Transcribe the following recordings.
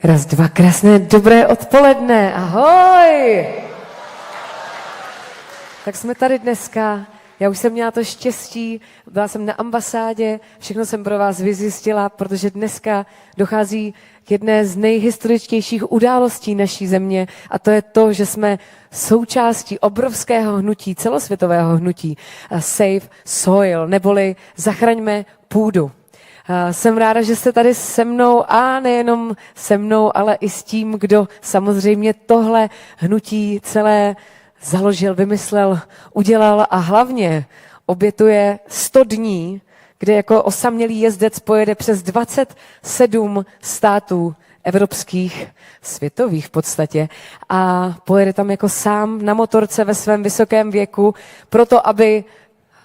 Raz, dva, krásné, dobré odpoledne, ahoj! Tak jsme tady dneska, já už jsem měla to štěstí, byla jsem na ambasádě, všechno jsem pro vás vyzjistila, protože dneska dochází k jedné z nejhistoričtějších událostí naší země a to je to, že jsme součástí obrovského hnutí, celosvětového hnutí Save Soil, neboli zachraňme půdu. Jsem ráda, že jste tady se mnou a nejenom se mnou, ale i s tím, kdo samozřejmě tohle hnutí celé založil, vymyslel, udělal a hlavně obětuje 100 dní, kde jako osamělý jezdec pojede přes 27 států evropských, světových v podstatě a pojede tam jako sám na motorce ve svém vysokém věku, proto aby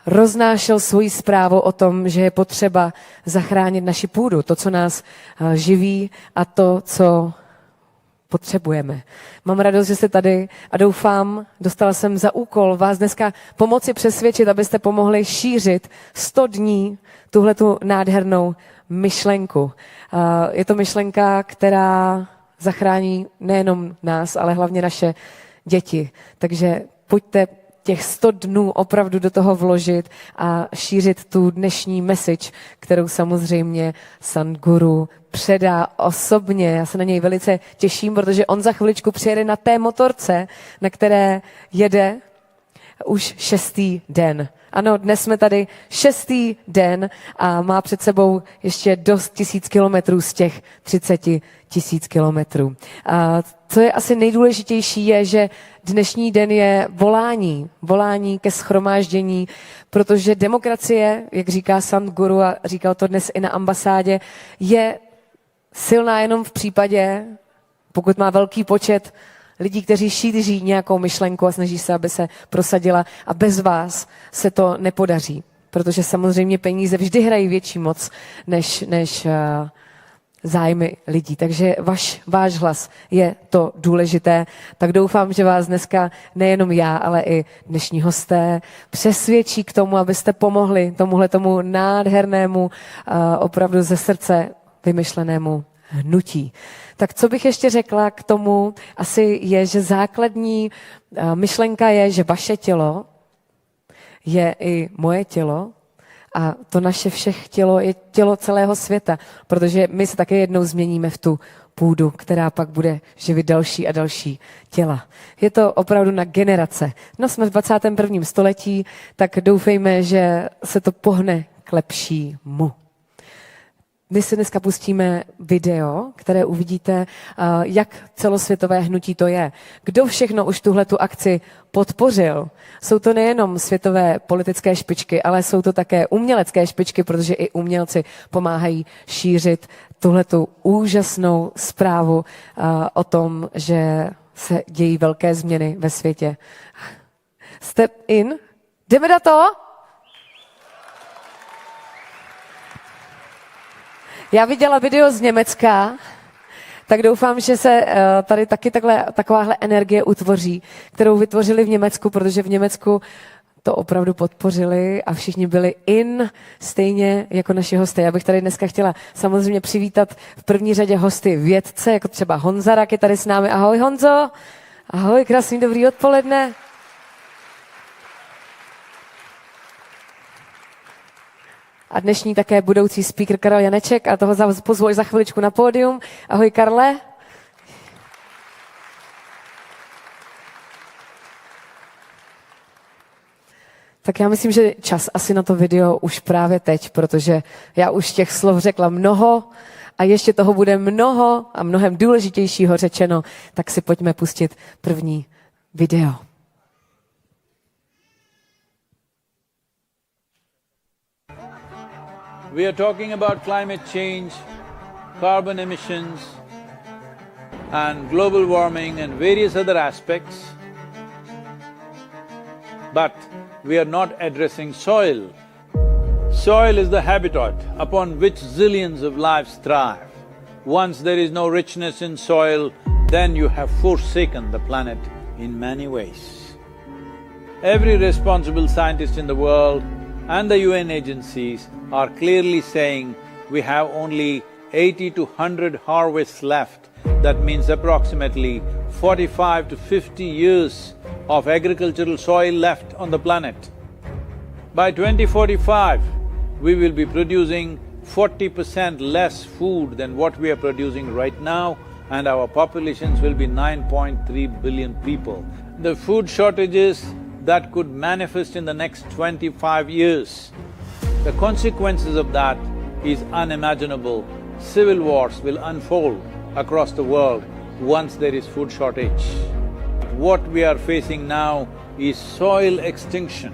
roznášel svoji zprávu o tom, že je potřeba zachránit naši půdu, to, co nás živí a to, co potřebujeme. Mám radost, že jste tady a doufám, dostala jsem za úkol vás dneska pomoci přesvědčit, abyste pomohli šířit 100 dní tuhletu nádhernou myšlenku. Je to myšlenka, která zachrání nejenom nás, ale hlavně naše děti. Takže pojďte těch 100 dnů opravdu do toho vložit a šířit tu dnešní message, kterou samozřejmě Sadhguru předá osobně. Já se na něj velice těším, protože on za chviličku přijede na té motorce, na které jede už 6. den. Ano, dnes jsme tady 6. den a má před sebou ještě dost 1000 kilometrů z těch 30 000 kilometrů. Co je asi nejdůležitější je, že dnešní den je volání ke shromáždění, protože demokracie, jak říká Sadhguru a říkal to dnes i na ambasádě, je silná jenom v případě, pokud má velký počet lidí, kteří šíří nějakou myšlenku a snaží se, aby se prosadila a bez vás se to nepodaří, protože samozřejmě peníze vždy hrají větší moc než zájmy lidí. Takže váš hlas je to důležité. Tak doufám, že vás dneska nejenom já, ale i dnešní hosté přesvědčí k tomu, abyste pomohli tomu nádhernému, opravdu ze srdce vymyšlenému hnutí. Tak co bych ještě řekla k tomu, asi je, že základní myšlenka je, že vaše tělo je i moje tělo a to naše všech tělo je tělo celého světa, protože my se také jednou změníme v tu půdu, která pak bude živit další a další těla. Je to opravdu na generace. No jsme v 21. století, tak doufejme, že se to pohne k lepšímu. My si dneska pustíme video, které uvidíte, jak celosvětové hnutí to je. Kdo všechno už tuhletu akci podpořil? Jsou to nejenom světové politické špičky, ale jsou to také umělecké špičky, protože i umělci pomáhají šířit tuhletu úžasnou zprávu o tom, že se dějí velké změny ve světě. Step in. Jdeme na to? Já viděla video z Německa, tak doufám, že se tady taky takováhle energie utvoří, kterou vytvořili v Německu, protože v Německu to opravdu podpořili a všichni byli in, stejně jako naši hosté. Já bych tady dneska chtěla samozřejmě přivítat v první řadě hosty vědce, jako třeba Honza je tady s námi. Ahoj Honzo, ahoj, krásný dobrý odpoledne. A dnešní také budoucí speaker Karel Janeček a toho pozvu za chviličku na pódium. Ahoj Karle. Tak já myslím, že čas asi na to video už právě teď, protože já už těch slov řekla mnoho a ještě toho bude mnoho a mnohem důležitějšího řečeno, tak si pojďme pustit první video. We are talking about climate change, carbon emissions, and global warming and various other aspects, but we are not addressing soil. Soil is the habitat upon which zillions of lives thrive. Once there is no richness in soil, then you have forsaken the planet in many ways. Every responsible scientist in the world and the UN agencies are clearly saying we have only 80 to 100 harvests left that means approximately 45 to 50 years of agricultural soil left on the planet. By 2045, we will be producing 40% less food than what we are producing right now, and our populations will be 9.3 billion people. The food shortages that could manifest in the next 25 years, the consequences of that is unimaginable. Civil wars will unfold across the world once there is food shortage. What we are facing now is soil extinction.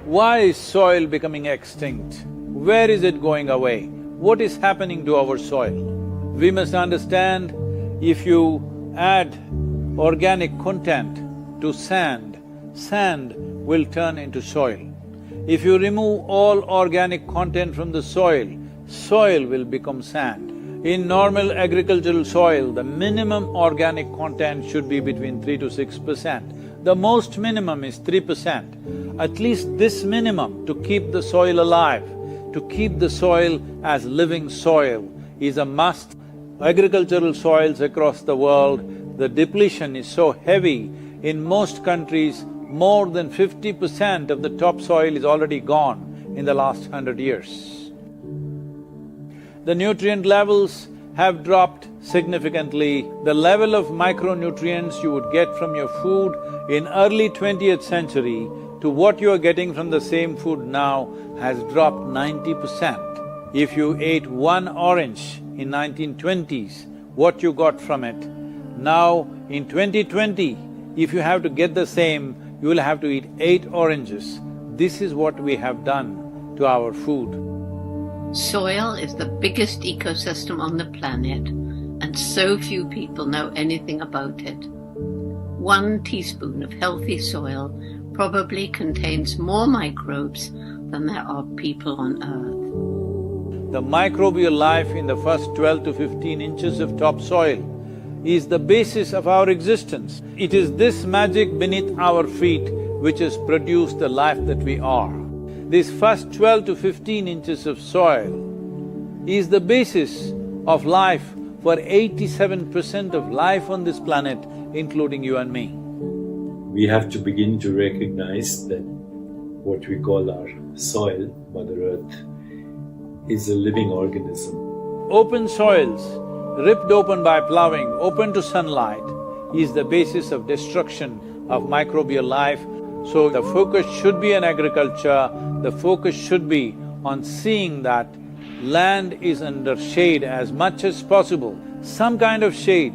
Why is soil becoming extinct? Where is it going away? What is happening to our soil? We must understand, if you add organic content to sand, sand will turn into soil. If you remove all organic content from the soil, soil will become sand. In normal agricultural soil, the minimum organic content should be between 3 to 6%. The most minimum is 3%. At least this minimum to keep the soil alive, to keep the soil as living soil is a must. Agricultural soils across the world, the depletion is so heavy, in most countries, more than 50% of the topsoil is already gone in the last 100 years. The nutrient levels have dropped significantly. The level of micronutrients you would get from your food in early 20th century to what you are getting from the same food now has dropped 90%. If you ate one orange in 1920s, what you got from it, now in 2020, if you have to get the same, you will have to eat 8 oranges. This is what we have done to our food. Soil is the biggest ecosystem on the planet, and so few people know anything about it. 1 teaspoon of healthy soil probably contains more microbes than there are people on Earth. The microbial life in the first 12 to 15 inches of topsoil is the basis of our existence. It is this magic beneath our feet which has produced the life that we are. This first 12 to 15 inches of soil is the basis of life for 87% of life on this planet, including you and me. We have to begin to recognize that what we call our soil, Mother Earth, is a living organism. Open soils, ripped open by ploughing, open to sunlight, is the basis of destruction of microbial life. So the focus should be on agriculture, the focus should be on seeing that land is under shade as much as possible, some kind of shade,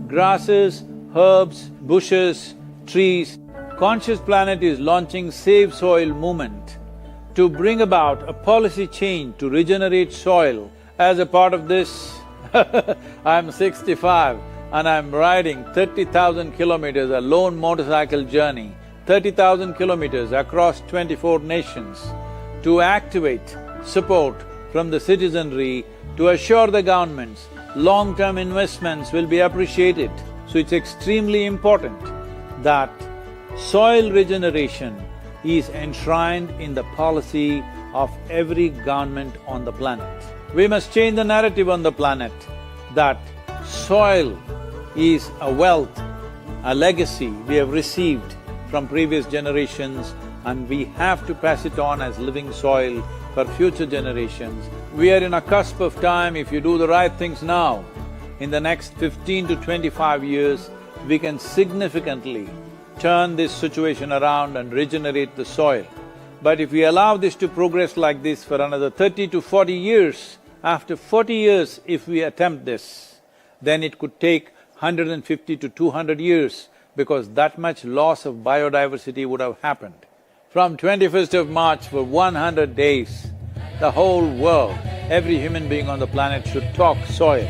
grasses, herbs, bushes, trees. Conscious Planet is launching Save Soil movement to bring about a policy change to regenerate soil. As a part of this, I'm 65 and I'm riding 30,000 kilometers, a lone motorcycle journey, 30,000 kilometers across 24 nations to activate support from the citizenry to assure the governments long-term investments will be appreciated. So it's extremely important that soil regeneration is enshrined in the policy of every government on the planet. We must change the narrative on the planet that soil is a wealth, a legacy we have received from previous generations, and we have to pass it on as living soil for future generations. We are in a cusp of time. If you do the right things now, in the next 15 to 25 years, we can significantly turn this situation around and regenerate the soil. But if we allow this to progress like this for another 30 to 40 years, after 40 years if we attempt this, then it could take 150 to 200 years because that much loss of biodiversity would have happened. From 21st of March for 100 days, the whole world, every human being on the planet should talk soil.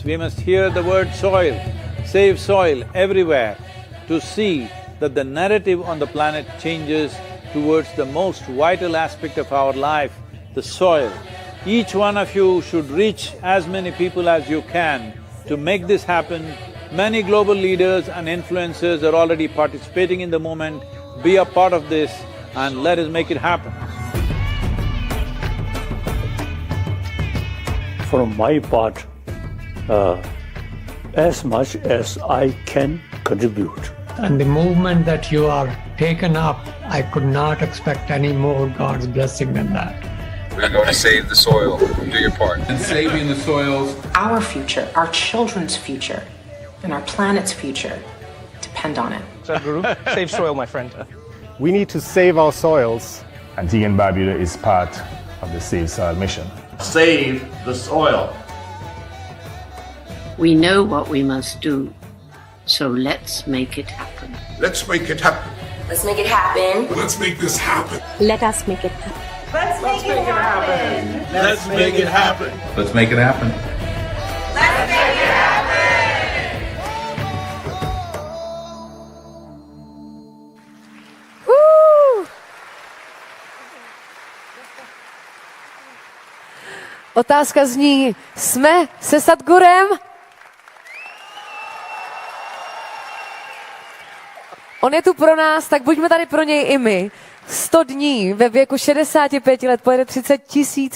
We must hear the word soil, save soil everywhere to see that the narrative on the planet changes towards the most vital aspect of our life, the soil. Each one of you should reach as many people as you can to make this happen. Many global leaders and influencers are already participating in the movement. Be a part of this and let us make it happen. For my part, as much as I can contribute. And the movement that you are taken up, I could not expect any more God's blessing than that. We're going to save the soil. Do your part. And saving the soils. Our future, our children's future, and our planet's future depend on it. Sadhguru, save soil, my friend. We need to save our soils. Antigua and Barbuda is part of the Save Soil mission. Save the soil. We know what we must do, so let's make it happen. Let's make it happen. Let's make it happen. Let's make this happen. Let us make it happen. Let's make it happen. Let's make it happen. Let's make it happen. Let's make it happen. Woo! Otázka zní, jsme se Sadhgurem? On je tu pro nás, tak buďme tady pro něj i my. 100 dní ve věku 65 let pojede 30 000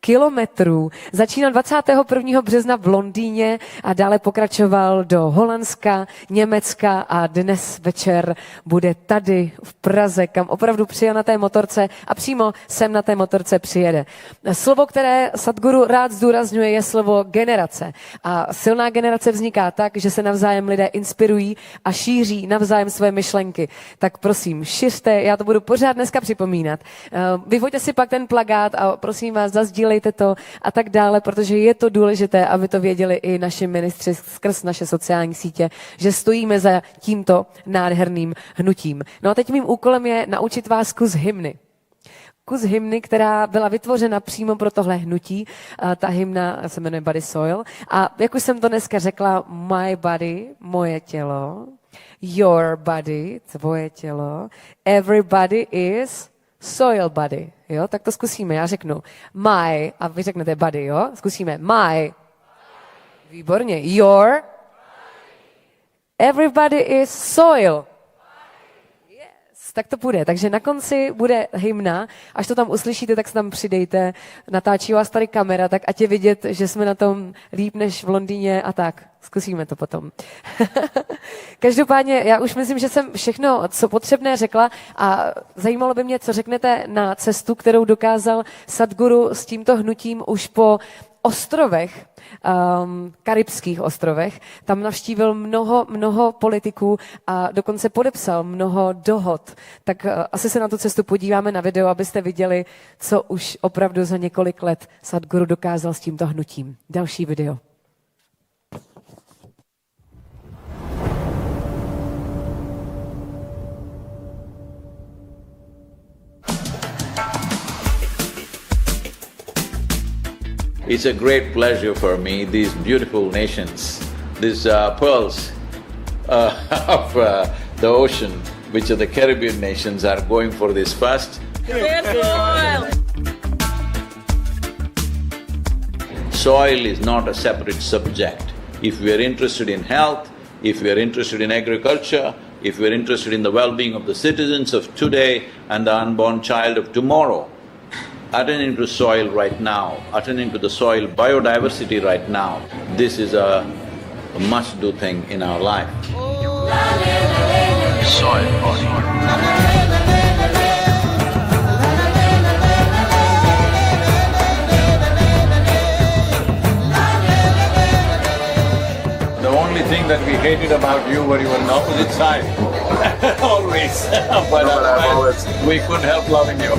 kilometrů. Začínal 21. března v Londýně a dále pokračoval do Holandska, Německa a dnes večer bude tady v Praze, kam opravdu přijel na té motorce a přímo sem na té motorce přijede. Slovo, které Sadhguru rád zdůrazňuje, je slovo generace. A silná generace vzniká tak, že se navzájem lidé inspirují a šíří navzájem své myšlenky. Tak prosím, šiřte, já to budu pořád dneska připomínat. Vyhoďte si pak ten plakát a prosím vás, zazdílejte to a tak dále, protože je to důležité, aby to věděli i naši ministři skrz naše sociální sítě, že stojíme za tímto nádherným hnutím. No a teď mým úkolem je naučit vás kus hymny. Kus hymny, která byla vytvořena přímo pro tohle hnutí. Ta hymna se jmenuje Body Soil. A jak už jsem to dneska řekla, my body, moje tělo, your body, tvoje tělo, everybody is soil body. Jo, tak to zkusíme. Já řeknu my a vy řeknete body, jo? Zkusíme my. Výborně. Your. Everybody is soil. Yes, tak to půjde. Takže na konci bude hymna. Až to tam uslyšíte, tak se tam přidejte. Natáčí vás tady kamera, tak ať je vidět, že jsme na tom líp než v Londýně a tak. Zkusíme to potom. Každopádně, já už myslím, že jsem všechno, co potřebné řekla a zajímalo by mě, co řeknete na cestu, kterou dokázal Sadhguru s tímto hnutím už po ostrovech, karibských ostrovech. Tam navštívil mnoho politiků a dokonce podepsal mnoho dohod. Tak asi se na tu cestu podíváme na video, abyste viděli, co už opravdu za několik let Sadhguru dokázal s tímto hnutím. Další video. It's a great pleasure for me, these beautiful nations, these pearls of the ocean, which are the Caribbean nations, are going for this first. Soil is not a separate subject. If we are interested in health, if we are interested in agriculture, if we are interested in the well-being of the citizens of today and the unborn child of tomorrow, attending to soil right now, attending to the soil biodiversity right now, this is a must-do thing in our life. Soil body. The only thing that we hated about you were you were on opposite side. Always. But otherwise, we couldn't help loving you.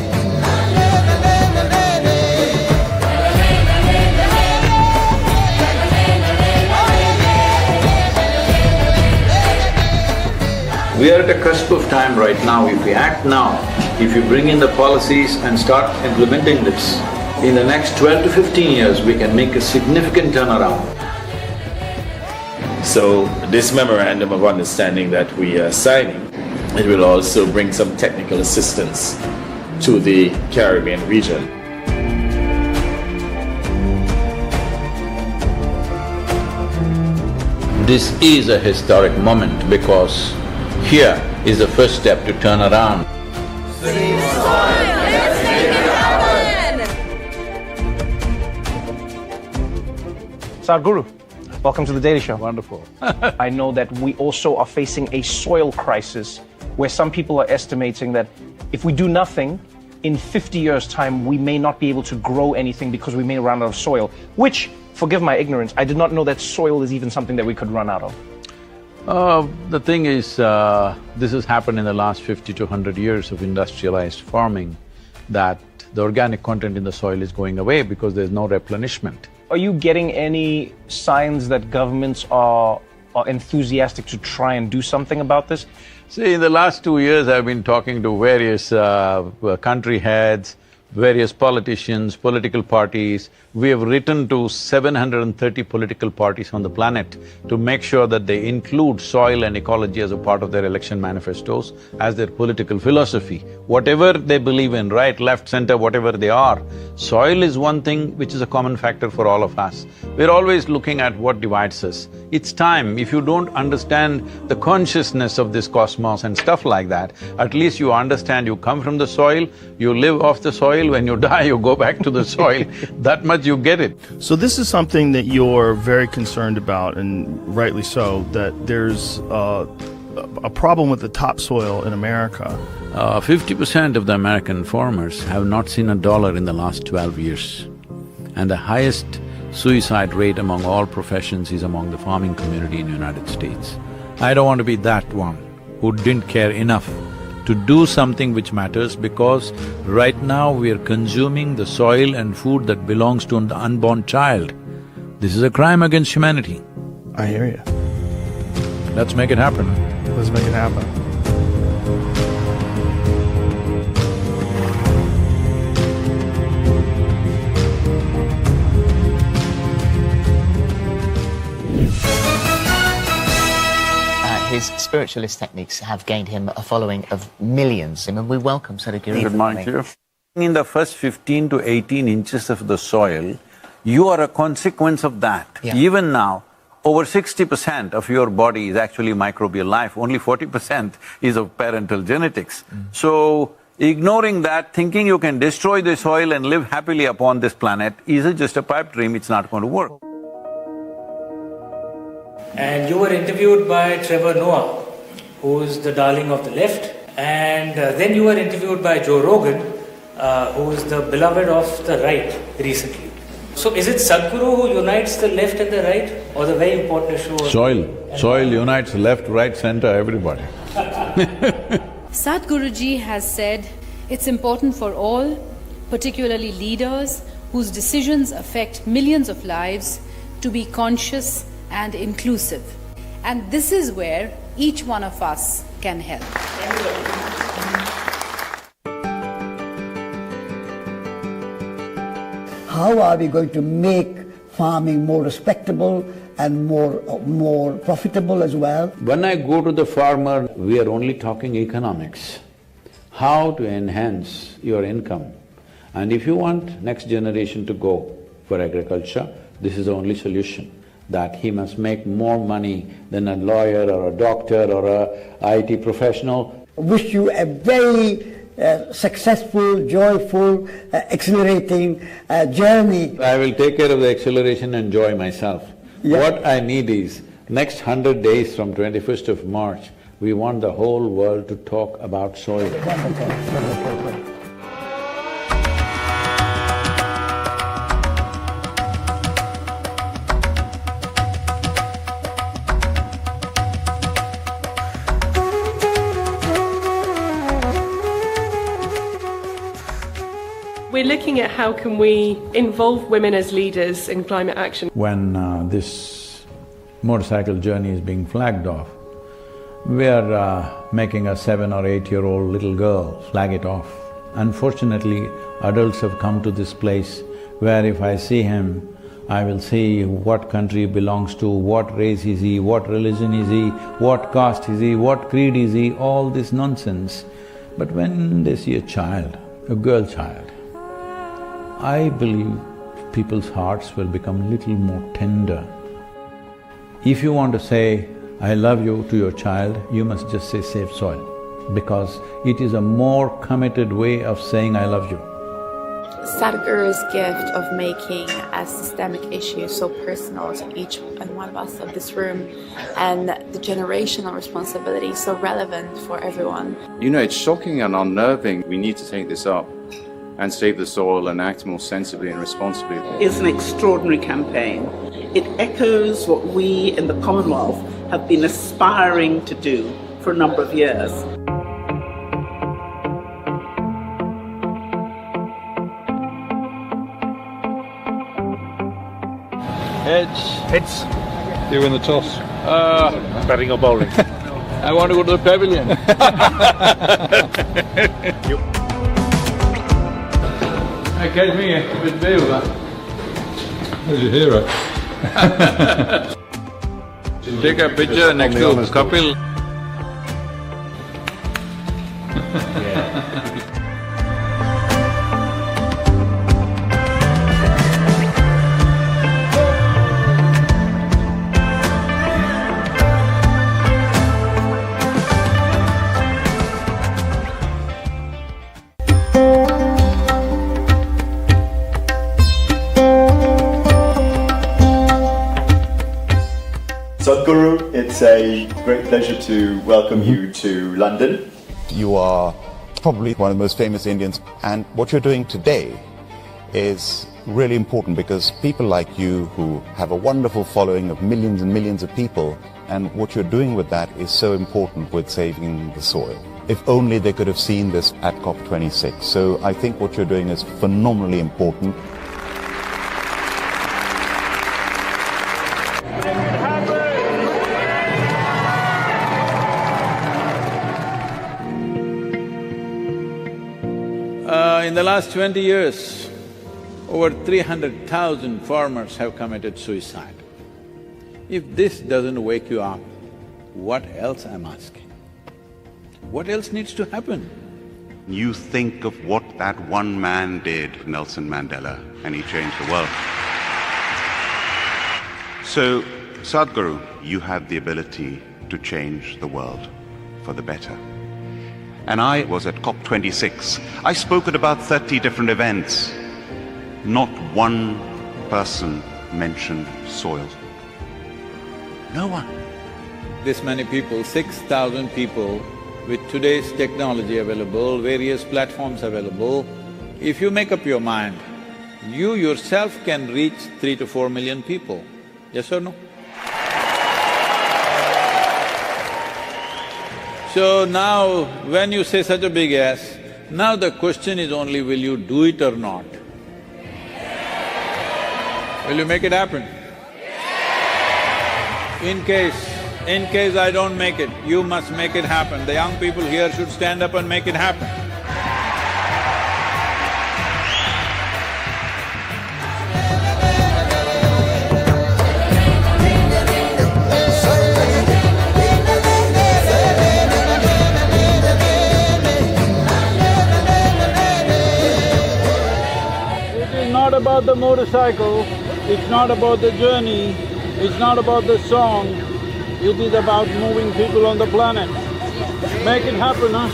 We are at a cusp of time right now. If we act now, if you bring in the policies and start implementing this, in the next 12 to 15 years, we can make a significant turnaround. So this memorandum of understanding that we are signing, it will also bring some technical assistance to the Caribbean region. This is a historic moment because here is the first step to turn around. Save soil, let's make it happen! Sadhguru, Welcome to the Daily Show. Wonderful. I know that we also are facing a soil crisis where some people are estimating that if we do nothing, in 50 years' time, we may not be able to grow anything because we may run out of soil, which, forgive my ignorance, I did not know that soil is even something that we could run out of. The thing is, this has happened in the last 50 to 100 years of industrialized farming, that the organic content in the soil is going away because there's no replenishment. Are you getting any signs that governments are enthusiastic to try and do something about this? See, in the last 2 years, I've been talking to various country heads, various politicians, political parties. We have written to 730 political parties on the planet to make sure that they include soil and ecology as a part of their election manifestos, as their political philosophy. Whatever they believe in, right, left, center, whatever they are, soil is one thing which is a common factor for all of us. We're always looking at what divides us. It's time, if you don't understand the consciousness of this cosmos and stuff like that, at least you understand you come from the soil, you live off the soil, when you die you go back to the soil, that much you get it. So this is something that you're very concerned about, and rightly so, that there's a problem with the topsoil in America. 50% of the American farmers have not seen $1 in the last 12 years. And the highest suicide rate among all professions is among the farming community in the United States. I don't want to be that one who didn't care enough to do something which matters, because right now we are consuming the soil and food that belongs to the unborn child. This is a crime against humanity. I hear you. Let's make it happen. Let's make it happen. His spiritualist techniques have gained him a following of millions. I mean, we welcome Sadhguru. Good morning to you. In the first 15 to 18 inches of the soil, you are a consequence of that. Yeah. Even now, over 60% of your body is actually microbial life, only 40% is of parental genetics. So, ignoring that, thinking you can destroy the soil and live happily upon this planet is just a pipe dream, it's not going to work. And you were interviewed by Trevor Noah, who is the darling of the left, and then you were interviewed by Joe Rogan, who is the beloved of the right recently. So is it Sadhguru who unites the left and the right, or the very important issue of… Soil unites left, right, center, everybody. Sadhguruji has said it's important for all, particularly leaders whose decisions affect millions of lives, to be conscious and inclusive. And this is where each one of us can help. How are we going to make farming more respectable and more profitable as well? When I go to the farmer, we are only talking economics. How to enhance your income. And if you want next generation to go for agriculture, this is the only solution. That he must make more money than a lawyer or a doctor or a IT professional. Wish you a very successful, joyful, exhilarating journey. I will take care of the exhilaration and joy myself. Yeah. What I need is, next 100 days from 21st of March, we want the whole world to talk about soil. We're looking at how can we involve women as leaders in climate action. When this motorcycle journey is being flagged off, we are making a 7 or 8-year-old little girl flag it off. Unfortunately, adults have come to this place where if I see him, I will see what country he belongs to, what race is he, what religion is he, what caste is he, what creed is he, all this nonsense. But when they see a child, a girl child, I believe people's hearts will become a little more tender. If you want to say, I love you to your child, you must just say save soil, because it is a more committed way of saying I love you. Sadhguru's gift of making a systemic issue so personal to each and one of us of this room, and the generational responsibility so relevant for everyone. You know, it's shocking and unnerving. We need to take this up and save the soil and act more sensibly and responsibly. It's an extraordinary campaign. It echoes what we in the Commonwealth have been aspiring to do for a number of years. Heads. You win the toss. Batting or bowling? I want to go to the pavilion. Catch me with Deva. There's your hero. Take a picture next to Kapil. Sadhguru, it's a great pleasure to welcome you to London. You are probably one of the most famous Indians, and what you're doing today is really important because people like you who have a wonderful following of millions and millions of people, and what you're doing with that is so important with saving the soil. If only they could have seen this at COP26. So I think what you're doing is phenomenally important. In the last 20 years, over 300,000 farmers have committed suicide. If this doesn't wake you up, what else I'm asking? What else needs to happen? You think of what that one man did, Nelson Mandela, and he changed the world. So, Sadhguru, you have the ability to change the world for the better. And I was at COP26. I spoke at about 30 different events. Not one person mentioned soil. No one. This many people, 6,000 people, with today's technology available, various platforms available, if you make up your mind, you yourself can reach 3 to 4 million people. Yes or no? So now, when you say such a big yes, now the question is only will you do it or not? Will you make it happen? In case I don't make it, you must make it happen. The young people here should stand up and make it happen. It's not about the motorcycle, it's not about the journey, it's not about the song, it is about moving people on the planet. Make it happen, huh?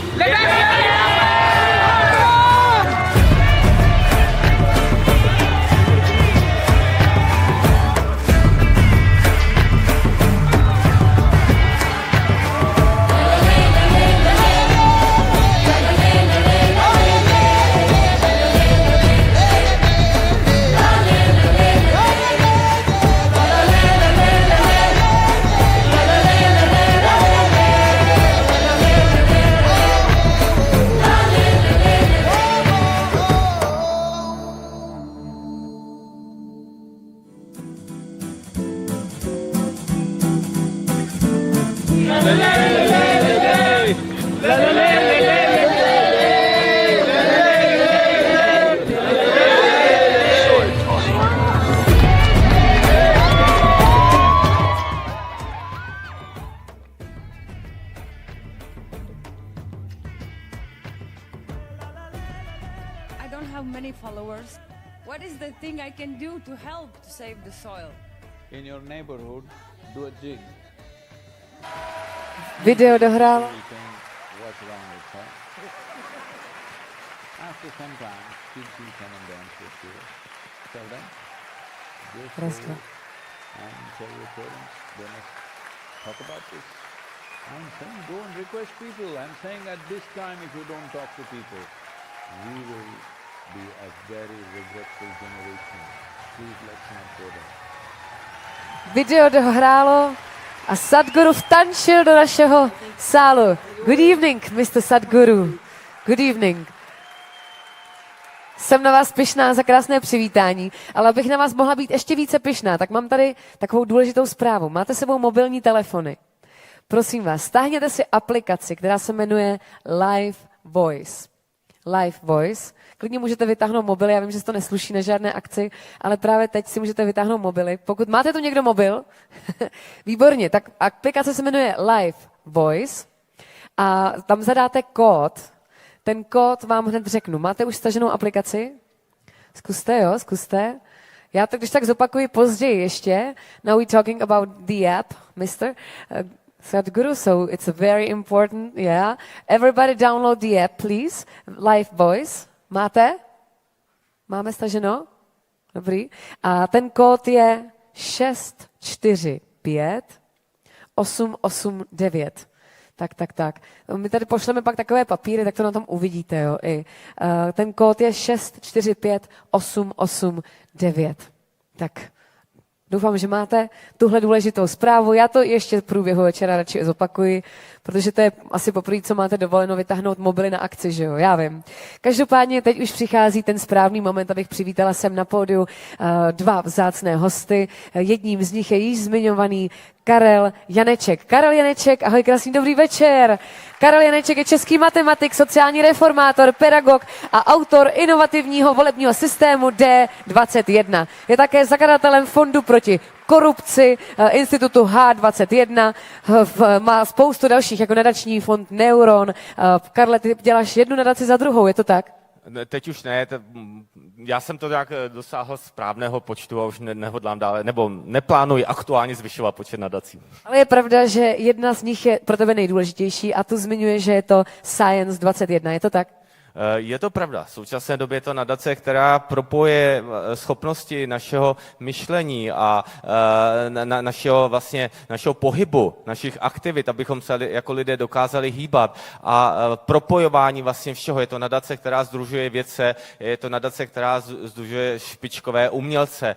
I don't have many followers. What is the thing I can do to help to save the soil? In your neighborhood, do a jig. Video dohrál. After some time, kids will come and dance with you. Tell them, just Krásně. go and tell your parents they must talk about this. I'm saying go and request people. I'm saying at this time if you don't talk to people, we will be a very regretful generation. Please let's not go there. Video dohrálo a Sadhguru vtančil do našeho sálu. Good evening, Mr. Sadhguru. Good evening. Jsem na vás pyšná za krásné přivítání, ale abych na vás mohla být ještě více pyšná, tak mám tady takovou důležitou zprávu. Máte s sebou mobilní telefony. Prosím vás, stáhněte si aplikaci, která se jmenuje Live Voice. Live Voice. Klidně můžete vytáhnout mobily, já vím, že se to nesluší na žádné akci, ale právě teď si můžete vytáhnout mobily. Pokud máte tu někdo mobil, výborně, tak aplikace se jmenuje Live Voice a tam zadáte kód. Ten kód vám hned řeknu. Máte už staženou aplikaci? Zkuste, jo, zkuste. Já to když tak zopakuji později ještě. Now we're talking about the app, Mr. Sadhguru, so it's very important, yeah. Everybody download the app, please. Live Voice. Máte? Máme staženo? Dobrý. A ten kód je 645 889. Tak. My tady pošleme pak takové papíry, tak to na tom uvidíte, jo. Ten kód je 645 889. Tak. Doufám, že máte tuhle důležitou zprávu. Já to ještě v průběhu večera radši zopakuji, protože to je asi poprvé, co máte dovoleno vytáhnout mobily na akci, že jo? Já vím. Každopádně teď už přichází ten správný moment, abych přivítala sem na pódiu dva vzácné hosty. Jedním z nich je již zmiňovaný Karel Janeček. Karel Janeček, ahoj, krásný dobrý večer. Karel Janeček je český matematik, sociální reformátor, pedagog a autor inovativního volebního systému D21. Je také zakladatelem Fondu proti korupci, institutu H21, má spoustu dalších, jako nadační fond Neuron. Karle, ty děláš jednu nadaci za druhou, je to tak? Teď už ne, já jsem to nějak dosáhl správného počtu a už nehodlám dále, nebo neplánuji aktuálně zvyšovat počet nadací. Ale je pravda, že jedna z nich je pro tebe nejdůležitější a tu zmiňuje, že je to Science 21, je to tak? Je to pravda. V současné době je to nadace, která propoje schopnosti našeho myšlení a našeho pohybu, našich aktivit, abychom se jako lidé dokázali hýbat a propojování vlastně všeho. Je to nadace, která sdružuje vědce, je to nadace, která sdružuje špičkové umělce,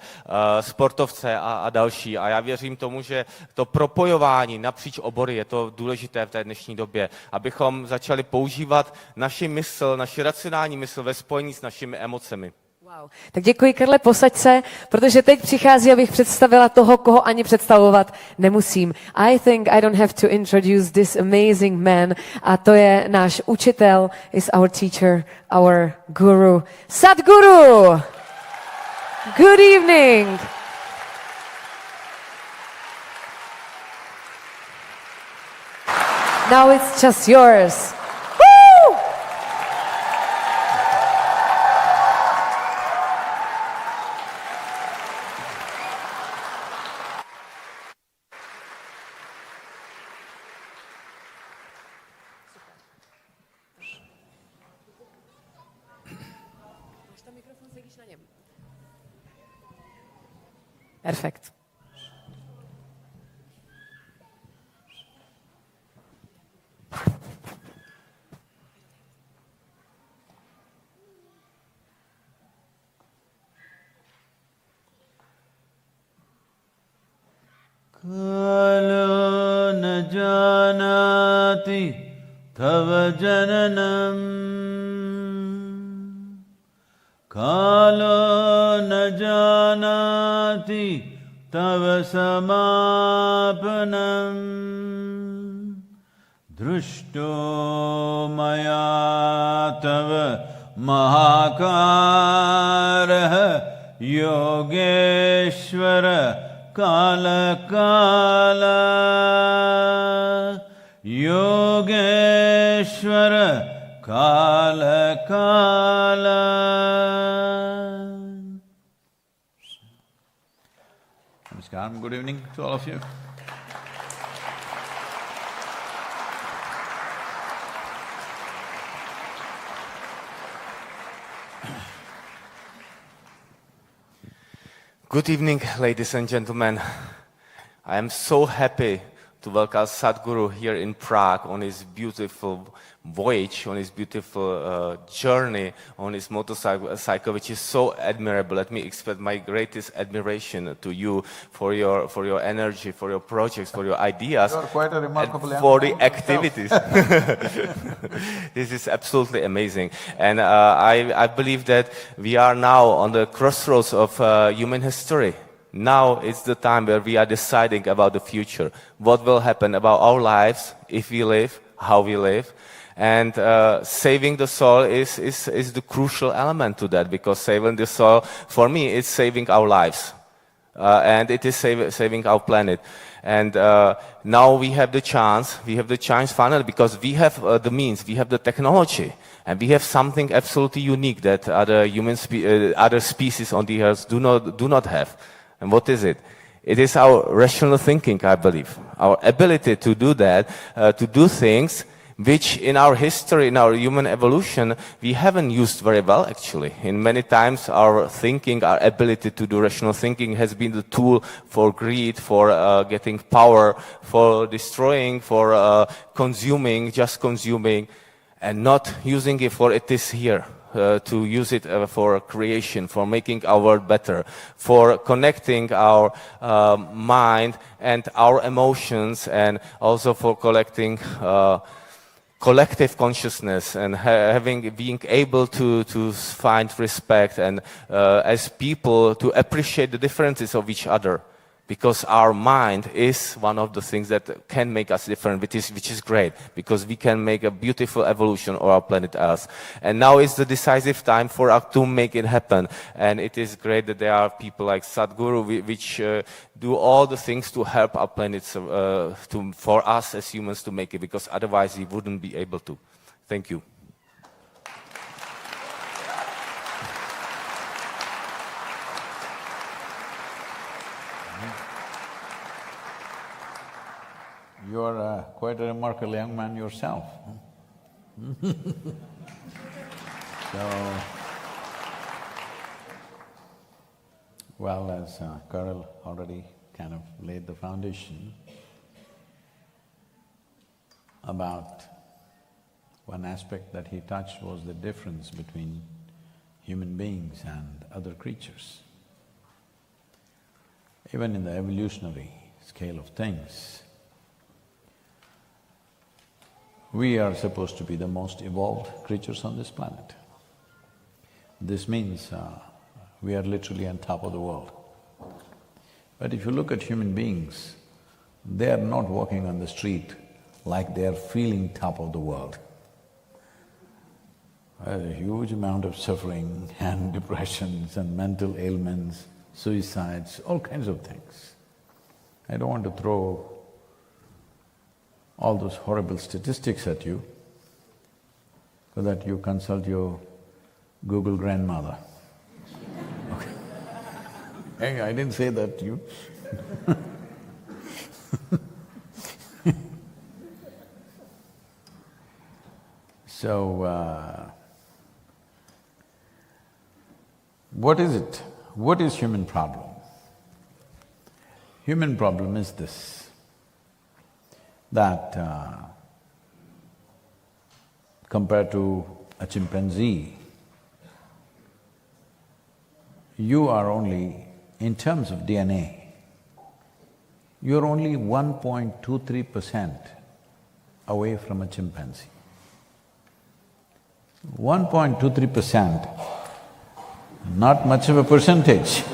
sportovce a další. A já věřím tomu, že to propojování napříč obory je to důležité v té dnešní době, abychom začali používat naši mysl, naši racionální mysl ve spojení s našimi emocemi. Wow. Tak děkuji, Karle, posaď se, protože teď přichází, abych představila toho, koho ani představovat nemusím. I think I don't have to introduce this amazing man, a to je náš učitel, is our teacher, our guru, Sadhguru. Good evening. Now it's just yours. Perfekt. Kalo na janati tava jananam, kalo na janati tava samapanam, drushto maya tava mahakarah yogeshvara Kala Kala Yogeshwara Kala Kala. Namaskaram, good evening to all of you. Good evening, ladies and gentlemen. I am so happy to welcome Sadhguru here in Prague on his beautiful voyage, on his beautiful journey, on his motorcycle, which is so admirable. Let me express my greatest admiration to you for your energy, for your projects, for your ideas, You are quite a remarkable and for young the man activities. This is absolutely amazing. And I believe that we are now on the crossroads of human history. Now it's the time where we are deciding about the future. What will happen about our lives, if we live, how we live. And saving the soul is the crucial element to that, because saving the soul, for me, it's saving our lives. And it is saving our planet. And now we have the chance finally, because we have the means, we have the technology, and we have something absolutely unique that other species on the earth do not have. And what is it? It is our rational thinking, I believe. Our ability to do that, to do things which in our history, in our human evolution, we haven't used very well, actually. In many times, our thinking, our ability to do rational thinking has been the tool for greed, for getting power, for destroying, for consuming, just consuming, and not using it for it is here. To use it for creation, for making our world better, for connecting our mind and our emotions, and also for collecting collective consciousness and being able to find respect and as people to appreciate the differences of each other. Because our mind is one of the things that can make us different, which is great, because we can make a beautiful evolution of our planet Earth. And now is the decisive time for us to make it happen. And it is great that there are people like Sadhguru, which do all the things to help our planet, for us as humans to make it, because otherwise we wouldn't be able to. Thank you. You are quite a remarkable young man yourself. So, well, as Karel already kind of laid the foundation about one aspect that he touched was the difference between human beings and other creatures. Even in the evolutionary scale of things, we are supposed to be the most evolved creatures on this planet. This means we are literally on top of the world. But if you look at human beings, they are not walking on the street like they are feeling top of the world. There's a huge amount of suffering and depressions and mental ailments, suicides, all kinds of things. I don't want to throw all those horrible statistics at you so that you consult your Google grandmother. Okay. Hey, I didn't say that to you. So, what is it? What is human problem? Human problem is this, that compared to a chimpanzee, you are only, in terms of DNA, you're only 1.23% away from a chimpanzee. 1.23%, not much of a percentage,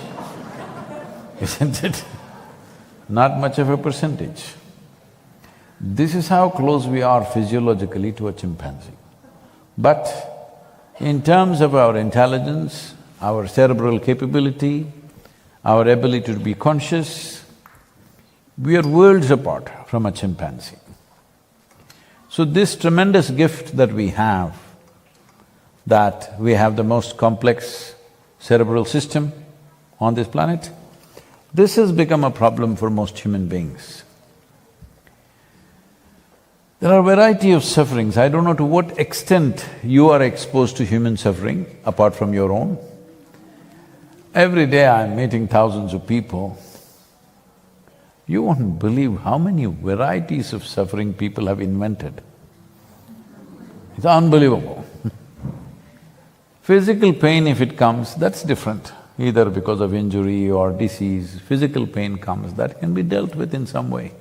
isn't it? Not much of a percentage. This is how close we are physiologically to a chimpanzee. But in terms of our intelligence, our cerebral capability, our ability to be conscious, we are worlds apart from a chimpanzee. So this tremendous gift that we have the most complex cerebral system on this planet, this has become a problem for most human beings. There are a variety of sufferings. I don't know to what extent you are exposed to human suffering, apart from your own. Every day I'm meeting thousands of people. You won't believe how many varieties of suffering people have invented. It's unbelievable. Physical pain, if it comes, that's different. Either because of injury or disease, physical pain comes, that can be dealt with in some way.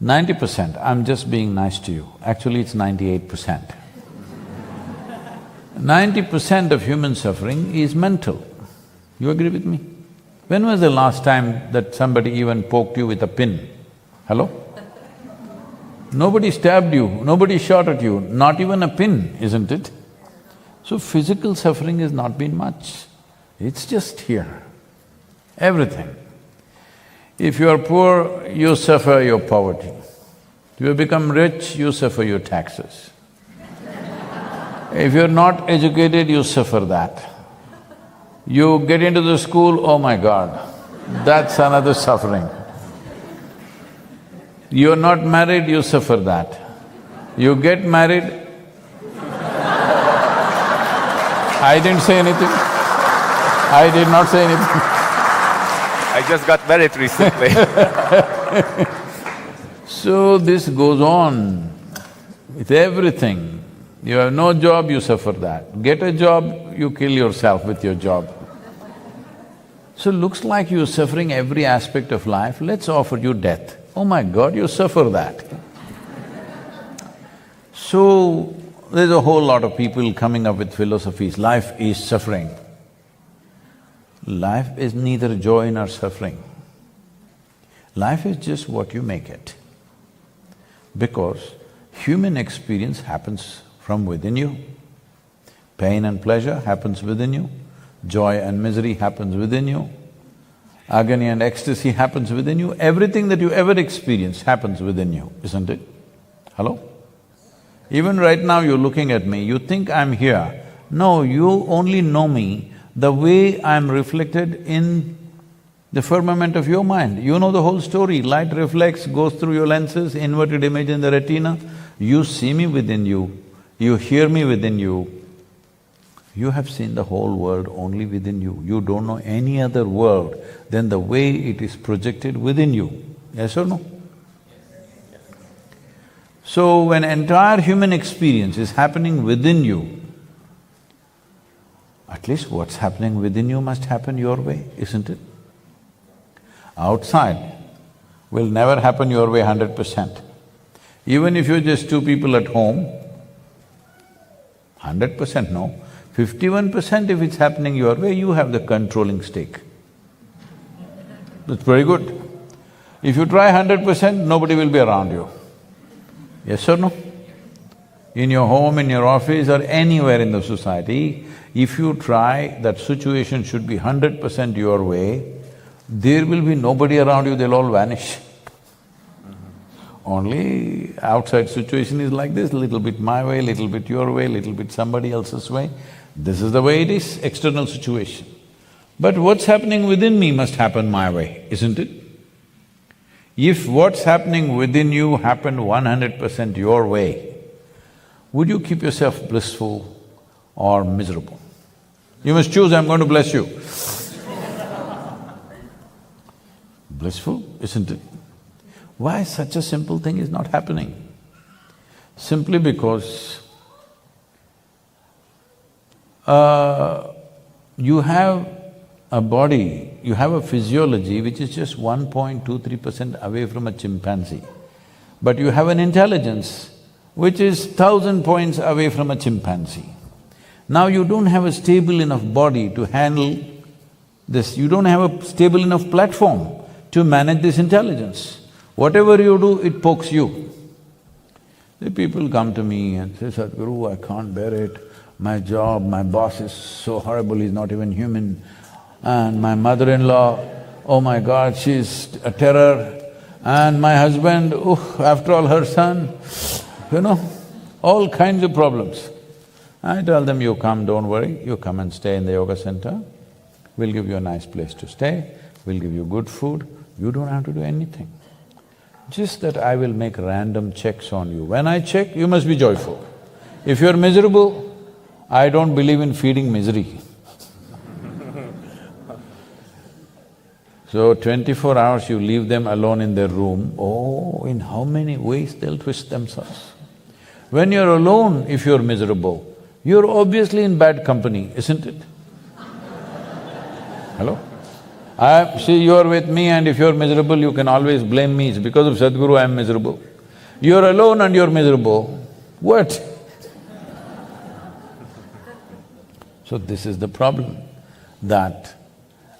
90%, I'm just being nice to you, actually it's 98%. 90% of human suffering is mental. You agree with me? When was the last time that somebody even poked you with a pin? Hello? Nobody stabbed you, nobody shot at you, not even a pin, isn't it? So physical suffering has not been much, it's just here, everything. If you are poor, you suffer your poverty. If you become rich, you suffer your taxes. If you're not educated, you suffer that. You get into the school, oh my God, that's another suffering. You're not married, you suffer that. You get married, I didn't say anything. I did not say anything. I just got married recently. So this goes on with everything. You have no job, you suffer that. Get a job, you kill yourself with your job. So looks like you're suffering every aspect of life, let's offer you death. Oh my God, you suffer that. So there's a whole lot of people coming up with philosophies, life is suffering. Life is neither joy nor suffering. Life is just what you make it. Because human experience happens from within you. Pain and pleasure happens within you. Joy and misery happens within you. Agony and ecstasy happens within you. Everything that you ever experience happens within you, isn't it? Hello? Even right now you're looking at me, you think I'm here. No, you only know me the way I'm reflected in the firmament of your mind. You know the whole story. Light reflects, goes through your lenses, inverted image in the retina. You see me within you, you hear me within you. You have seen the whole world only within you. You don't know any other world than the way it is projected within you. Yes or no? So when entire human experience is happening within you, at least what's happening within you must happen your way, isn't it? Outside will never happen your way 100%. Even if you're just two people at home, 100% no, 51% if it's happening your way, you have the controlling stake. That's very good. If you try 100%, nobody will be around you. Yes or no? In your home, in your office or anywhere in the society, if you try that situation should be 100% your way, there will be nobody around you, they'll all vanish. Only outside situation is like this, little bit my way, little bit your way, little bit somebody else's way. This is the way it is, external situation. But what's happening within me must happen my way, isn't it? If what's happening within you happened 100% your way, would you keep yourself blissful or miserable? You must choose, I'm going to bless you. Blissful, isn't it? Why such a simple thing is not happening? Simply because you have a body, you have a physiology which is just 1.23% away from a chimpanzee. But you have an intelligence which is 1,000 points away from a chimpanzee. Now you don't have a stable enough body to handle this, you don't have a stable enough platform to manage this intelligence. Whatever you do, it pokes you. The people come to me and say, Sadhguru, I can't bear it, my job, my boss is so horrible, he's not even human, and my mother-in-law, oh my God, she's a terror, and my husband, after all her son, you know, all kinds of problems. I tell them, you come, don't worry, you come and stay in the yoga center, we'll give you a nice place to stay, we'll give you good food, you don't have to do anything. just that I will make random checks on you. When I check, you must be joyful. If you're miserable, I don't believe in feeding misery. So 24 hours you leave them alone in their room, oh, in how many ways they'll twist themselves. When you're alone, if you're miserable, you're obviously in bad company, isn't it? Hello? See, you're with me and if you're miserable, you can always blame me, it's because of Sadhguru I'm miserable. You're alone and you're miserable, what? So this is the problem, that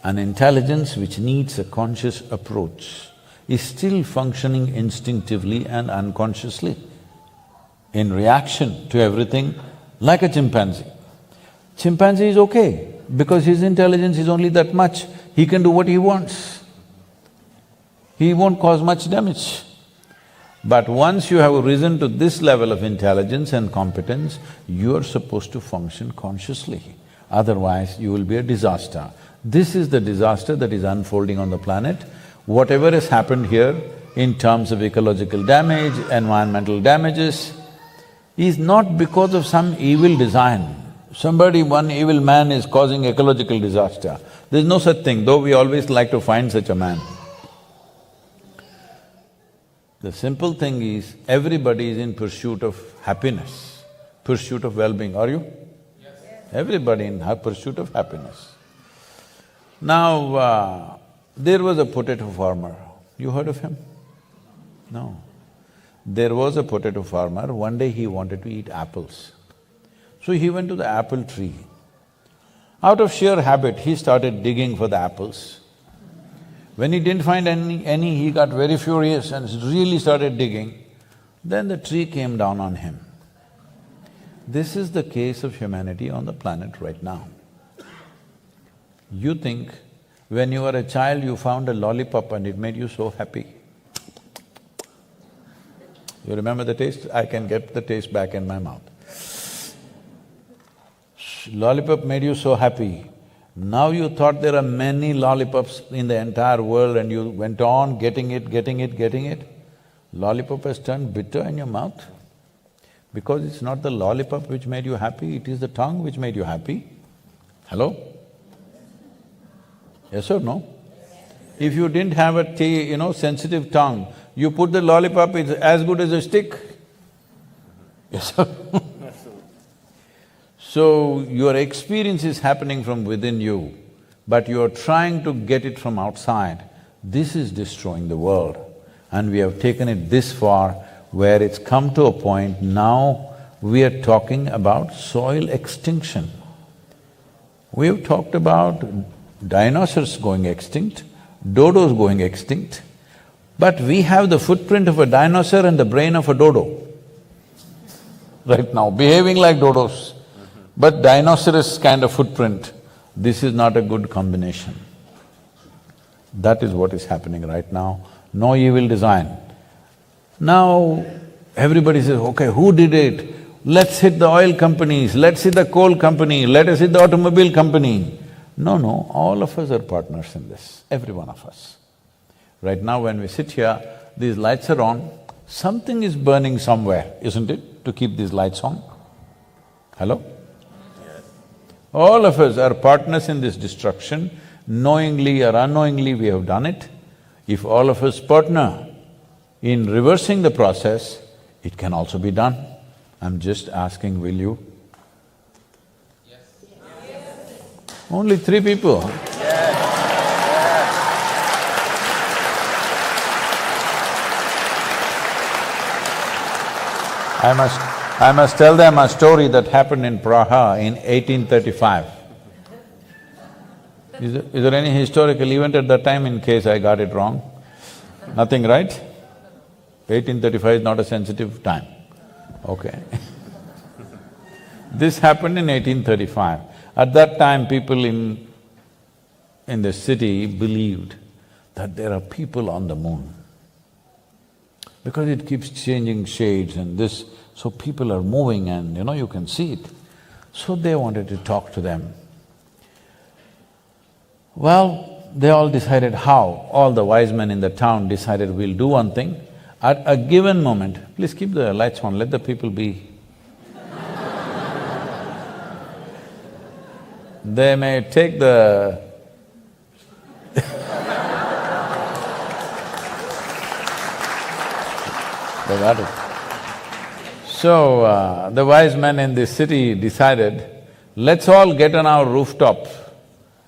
an intelligence which needs a conscious approach is still functioning instinctively and unconsciously, in reaction to everything, like a chimpanzee. Chimpanzee is okay, because his intelligence is only that much, he can do what he wants. He won't cause much damage. But once you have risen to this level of intelligence and competence, you are supposed to function consciously, otherwise you will be a disaster. This is the disaster that is unfolding on the planet. Whatever has happened here in terms of ecological damage, environmental damages, is not because of some evil design. One evil man is causing ecological disaster. There's no such thing, though we always like to find such a man. The simple thing is, everybody is in pursuit of happiness, pursuit of well-being, are you? Yes. Everybody in pursuit of happiness. Now, there was a potato farmer, you heard of him? No. There was a potato farmer, one day he wanted to eat apples. So he went to the apple tree. Out of sheer habit, he started digging for the apples. When he didn't find any, he got very furious and really started digging. Then the tree came down on him. This is the case of humanity on the planet right now. You think when you were a child, you found a lollipop and it made you so happy. You remember the taste? I can get the taste back in my mouth. Lollipop made you so happy. Now you thought there are many lollipops in the entire world and you went on getting it. Lollipop has turned bitter in your mouth. Because it's not the lollipop which made you happy, it is the tongue which made you happy. Hello? Yes or no? If you didn't have a sensitive tongue, you put the lollipop, it's as good as a stick. Yes or no? So, your experience is happening from within you, but you are trying to get it from outside. This is destroying the world. And we have taken it this far, where it's come to a point now we are talking about soil extinction. We have talked about dinosaurs going extinct, dodos going extinct, but we have the footprint of a dinosaur and the brain of a dodo right now, behaving like dodos, but dinosaurus kind of footprint. This is not a good combination. That is what is happening right now, no evil design. Now, everybody says, okay, who did it? Let's hit the oil companies, let's hit the coal company, let us hit the automobile company. No, all of us are partners in this, every one of us. Right now when we sit here, these lights are on, something is burning somewhere, isn't it, to keep these lights on? Hello? Yes. All of us are partners in this destruction, knowingly or unknowingly we have done it. If all of us partner in reversing the process, it can also be done. I'm just asking, will you? Only 3 people. I must tell them a story that happened in Prague in 1835. Is there any historical event at that time in case I got it wrong? Nothing, right? 1835 is not a sensitive time. Okay. This happened in 1835. At that time, people in the city believed that there are people on the moon. Because it keeps changing shades and this, so people are moving and you can see it. So they wanted to talk to them. Well, they all decided how. All the wise men in the town decided, we'll do one thing, At a given moment, please keep the lights on, let the people be. They may take the they got it. So, the wise men in this city decided, let's all get on our rooftop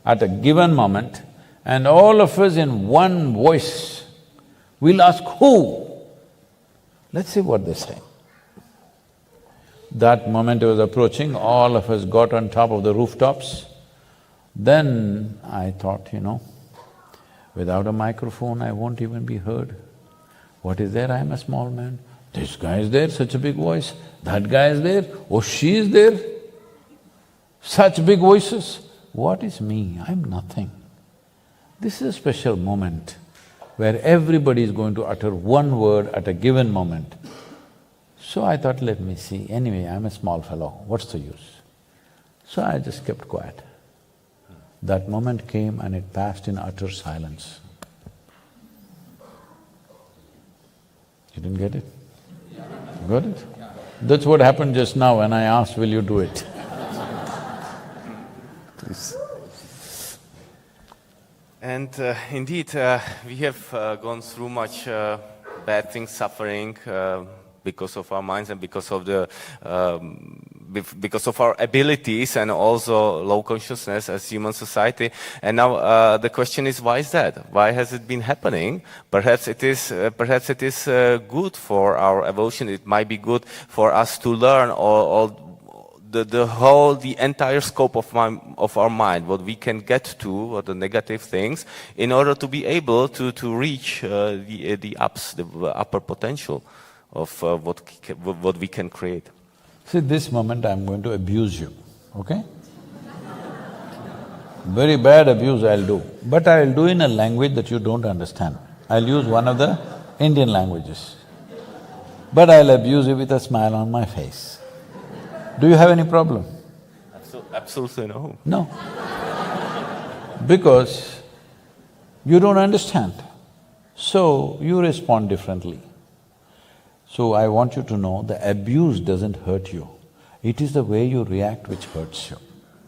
at a given moment and all of us in one voice, we'll ask who? Let's see what they say. That moment was approaching, all of us got on top of the rooftops. Then I thought, without a microphone I won't even be heard. What is there? I am a small man. This guy is there, such a big voice. That guy is there, oh she is there. Such big voices. What is me? I'm nothing. This is a special moment where everybody is going to utter one word at a given moment. So I thought, let me see, anyway, I'm a small fellow, what's the use? So I just kept quiet. That moment came and it passed in utter silence. You didn't get it? Got it? That's what happened just now when I asked, will you do it? Please. And indeed, we have gone through much bad things, suffering, because of our minds and because of our abilities and also low consciousness as human society. And now the question is, why is that? Why has it been happening? Perhaps it is good for our evolution. It might be good for us to learn the entire scope of our mind, what we can get to, what the negative things, in order to be able to reach the upper potential of what we can create. See, this moment I'm going to abuse you, okay? Very bad abuse I'll do, but I'll do in a language that you don't understand. I'll use one of the Indian languages, but I'll abuse you with a smile on my face. Do you have any problem? Absolutely no. No. Because you don't understand, so you respond differently. So I want you to know, the abuse doesn't hurt you. It is the way you react which hurts you,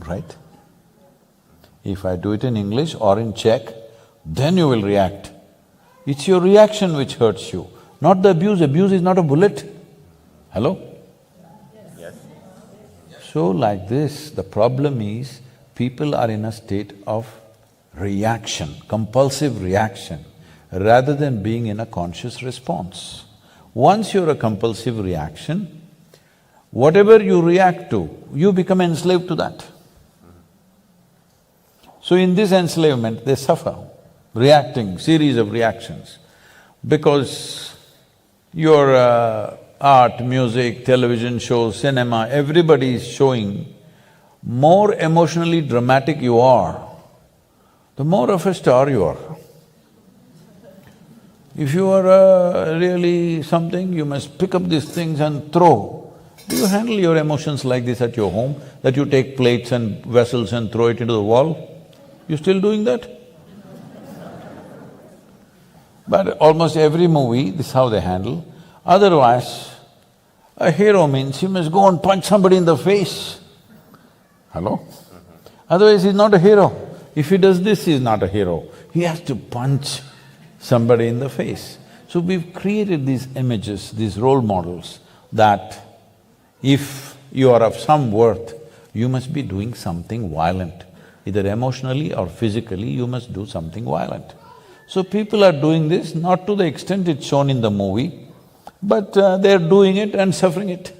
right? If I do it in English or in Czech, then you will react. It's your reaction which hurts you, not the abuse. Abuse is not a bullet. Hello? Yes. So like this, the problem is, people are in a state of reaction, compulsive reaction, rather than being in a conscious response. Once you're a compulsive reaction, whatever you react to, you become enslaved to that. So in this enslavement, they suffer, reacting, series of reactions, because your art, music, television shows, cinema, everybody is showing, more emotionally dramatic you are, the more of a star you are. If you are really something, you must pick up these things and throw. Do you handle your emotions like this at your home, that you take plates and vessels and throw it into the wall? You still doing that? But almost every movie, this is how they handle. Otherwise, a hero means he must go and punch somebody in the face. Hello? Otherwise he's not a hero. If he does this, he's not a hero. He has to punch somebody in the face. So we've created these images, these role models, that if you are of some worth, you must be doing something violent. Either emotionally or physically, you must do something violent. So people are doing this, not to the extent it's shown in the movie, but they're doing it and suffering it.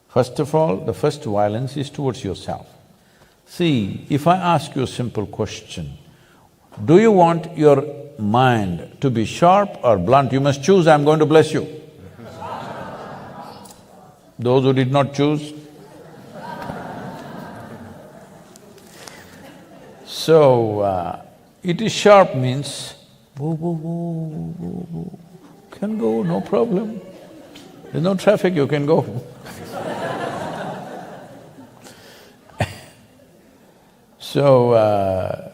First of all, the first violence is towards yourself. See, if I ask you a simple question, do you want your mind to be sharp or blunt? You must choose, I'm going to bless you. Those who did not choose. So, it is sharp means, can go, no problem. There's no traffic, you can go. So,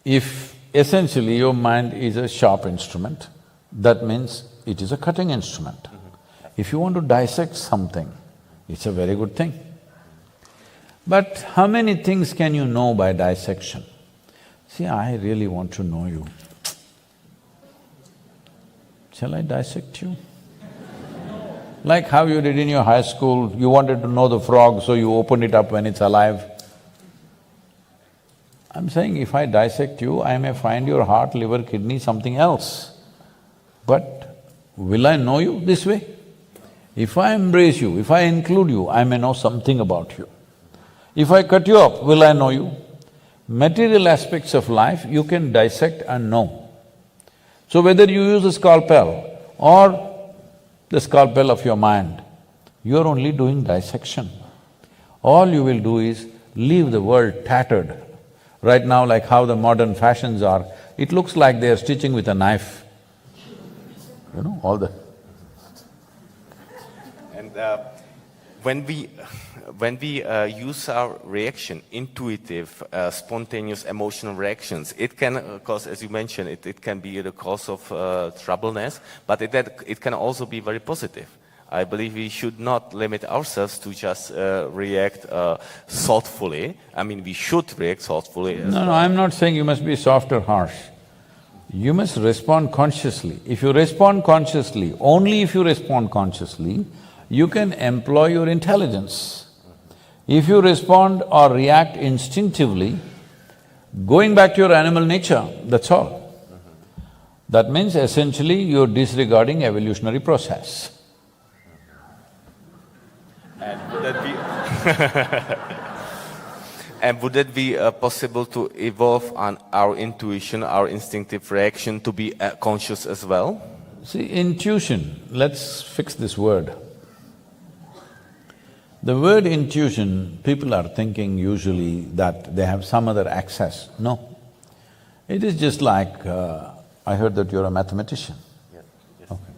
if essentially your mind is a sharp instrument. That means it is a cutting instrument. If you want to dissect something, it's a very good thing. But how many things can you know by dissection? See, I really want to know you. Shall I dissect you? Like how you did in your high school, you wanted to know the frog, so you opened it up when it's alive. I'm saying if I dissect you, I may find your heart, liver, kidney, something else. But will I know you this way? If I embrace you, if I include you, I may know something about you. If I cut you up, will I know you? Material aspects of life you can dissect and know. So whether you use a scalpel or the scalpel of your mind, you're only doing dissection. All you will do is leave the world tattered. Right now, like how the modern fashions are, it looks like they are stitching with a knife. You know, all the… And when we use our reaction, intuitive, spontaneous emotional reactions, it can cause, as you mentioned, it can be the cause of troubleness, but it can also be very positive. I believe we should not limit ourselves to just react thoughtfully. I mean, we should react thoughtfully as well. No, I'm not saying you must be soft or harsh. You must respond consciously. If you respond consciously, only if you respond consciously, you can employ your intelligence. If you respond or react instinctively, going back to your animal nature, that's all. That means essentially you're disregarding evolutionary process. And would that be… And would it be possible to evolve on our intuition, our instinctive reaction to be conscious as well? See, intuition, let's fix this word. The word intuition, people are thinking usually that they have some other access. No. It is just like, I heard that you're a mathematician. Yes. Okay.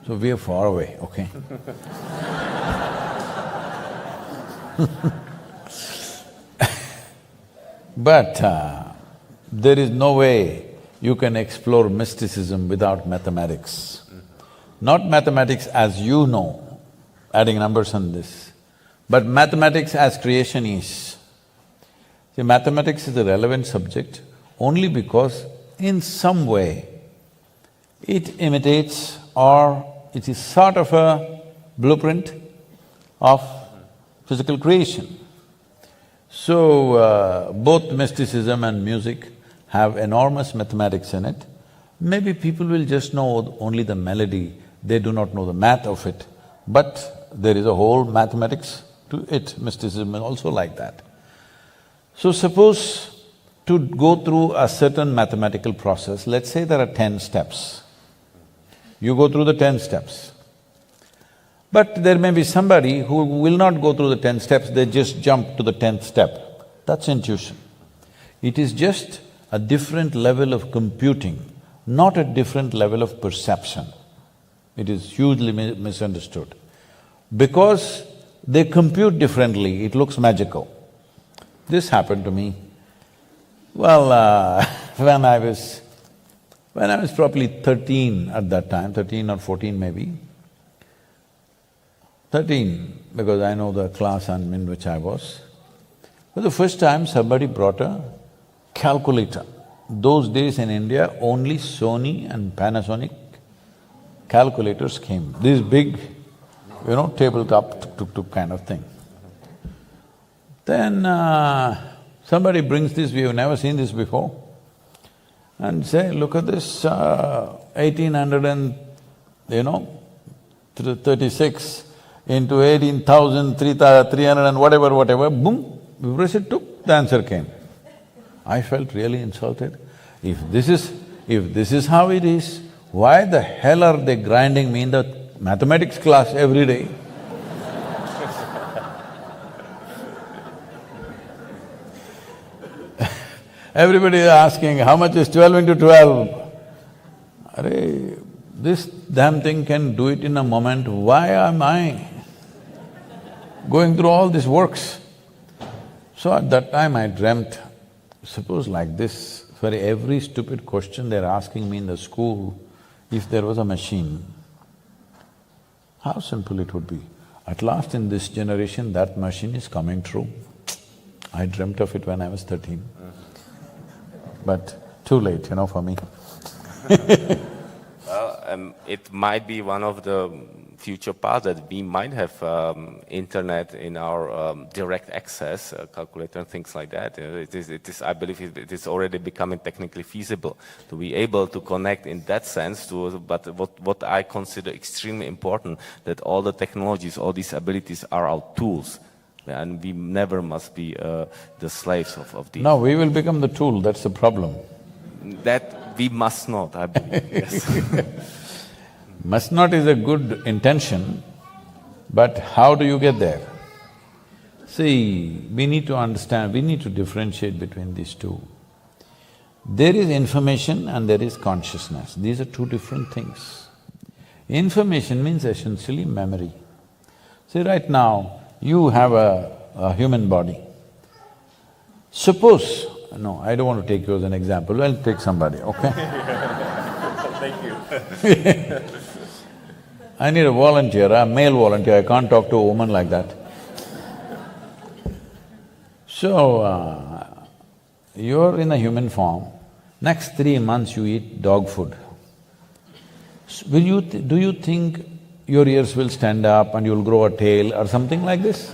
So we are far away, okay? But there is no way you can explore mysticism without mathematics. Not mathematics as you know, adding numbers on this, but mathematics as creation is. See, mathematics is a relevant subject only because in some way it imitates or it is sort of a blueprint of physical creation. So, both mysticism and music have enormous mathematics in it. Maybe people will just know only the melody, they do not know the math of it, but there is a whole mathematics to it, mysticism is also like that. So suppose to go through a certain mathematical process, let's say there are 10 steps. You go through the 10 steps. But there may be somebody who will not go through the 10 steps, they just jump to the 10th step. That's intuition. It is just a different level of computing, not a different level of perception. It is hugely misunderstood. Because they compute differently, it looks magical. This happened to me. Well, when I was probably 13 at that time, 13 or 14 maybe, 13, because I know the class in which I was. For the first time, somebody brought a calculator. Those days in India, only Sony and Panasonic calculators came. This big, you know, tabletop tuk-tuk kind of thing. Then somebody brings this, we have never seen this before, and say, look at this, 1800 and, 36 into 18,300 and whatever, boom, we press it, took, the answer came. I felt really insulted. If this is how it is, why the hell are they grinding me in the mathematics class every day? Everybody is asking, how much is 12 into 12? Arey, this damn thing can do it in a moment, why am I going through all these works? So at that time I dreamt, suppose like this, For every stupid question they're asking me in the school, if there was a machine, how simple it would be. At last in this generation, that machine is coming true. I dreamt of it when I was 13. But too late, for me. Well, it might be one of the future paths that we might have internet in our direct access, calculator and things like that. It is, I believe it is already becoming technically feasible to be able to connect in that sense but what I consider extremely important, that all the technologies, all these abilities are our tools. And we never must be the slaves of these. No, we will become the tool, that's the problem. That we must not, I believe, yes. Must not is a good intention, but how do you get there? See, we need to understand, we need to differentiate between these two. There is information and there is consciousness. These are two different things. Information means essentially memory. See, right now, you have a human body. Suppose… no, I don't want to take you as an example, I'll take somebody, okay? Thank you. I need a volunteer, a male volunteer, I can't talk to a woman like that. So, you're in a human form, next 3 months you eat dog food. Do you think your ears will stand up and you'll grow a tail or something like this?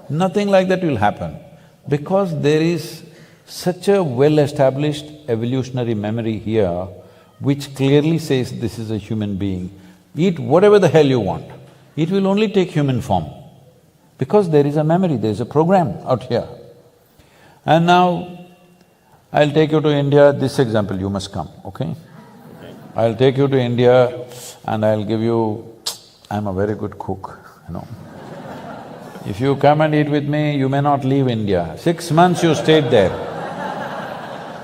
Nothing like that will happen, because there is such a well-established evolutionary memory here which clearly says this is a human being. Eat whatever the hell you want, it will only take human form, because there is a memory, there is a program out here. And now, I'll take you to India, this example you must come, okay? I'll take you to India and I'll give you… I'm a very good cook, If you come and eat with me, you may not leave India. 6 months you stayed there.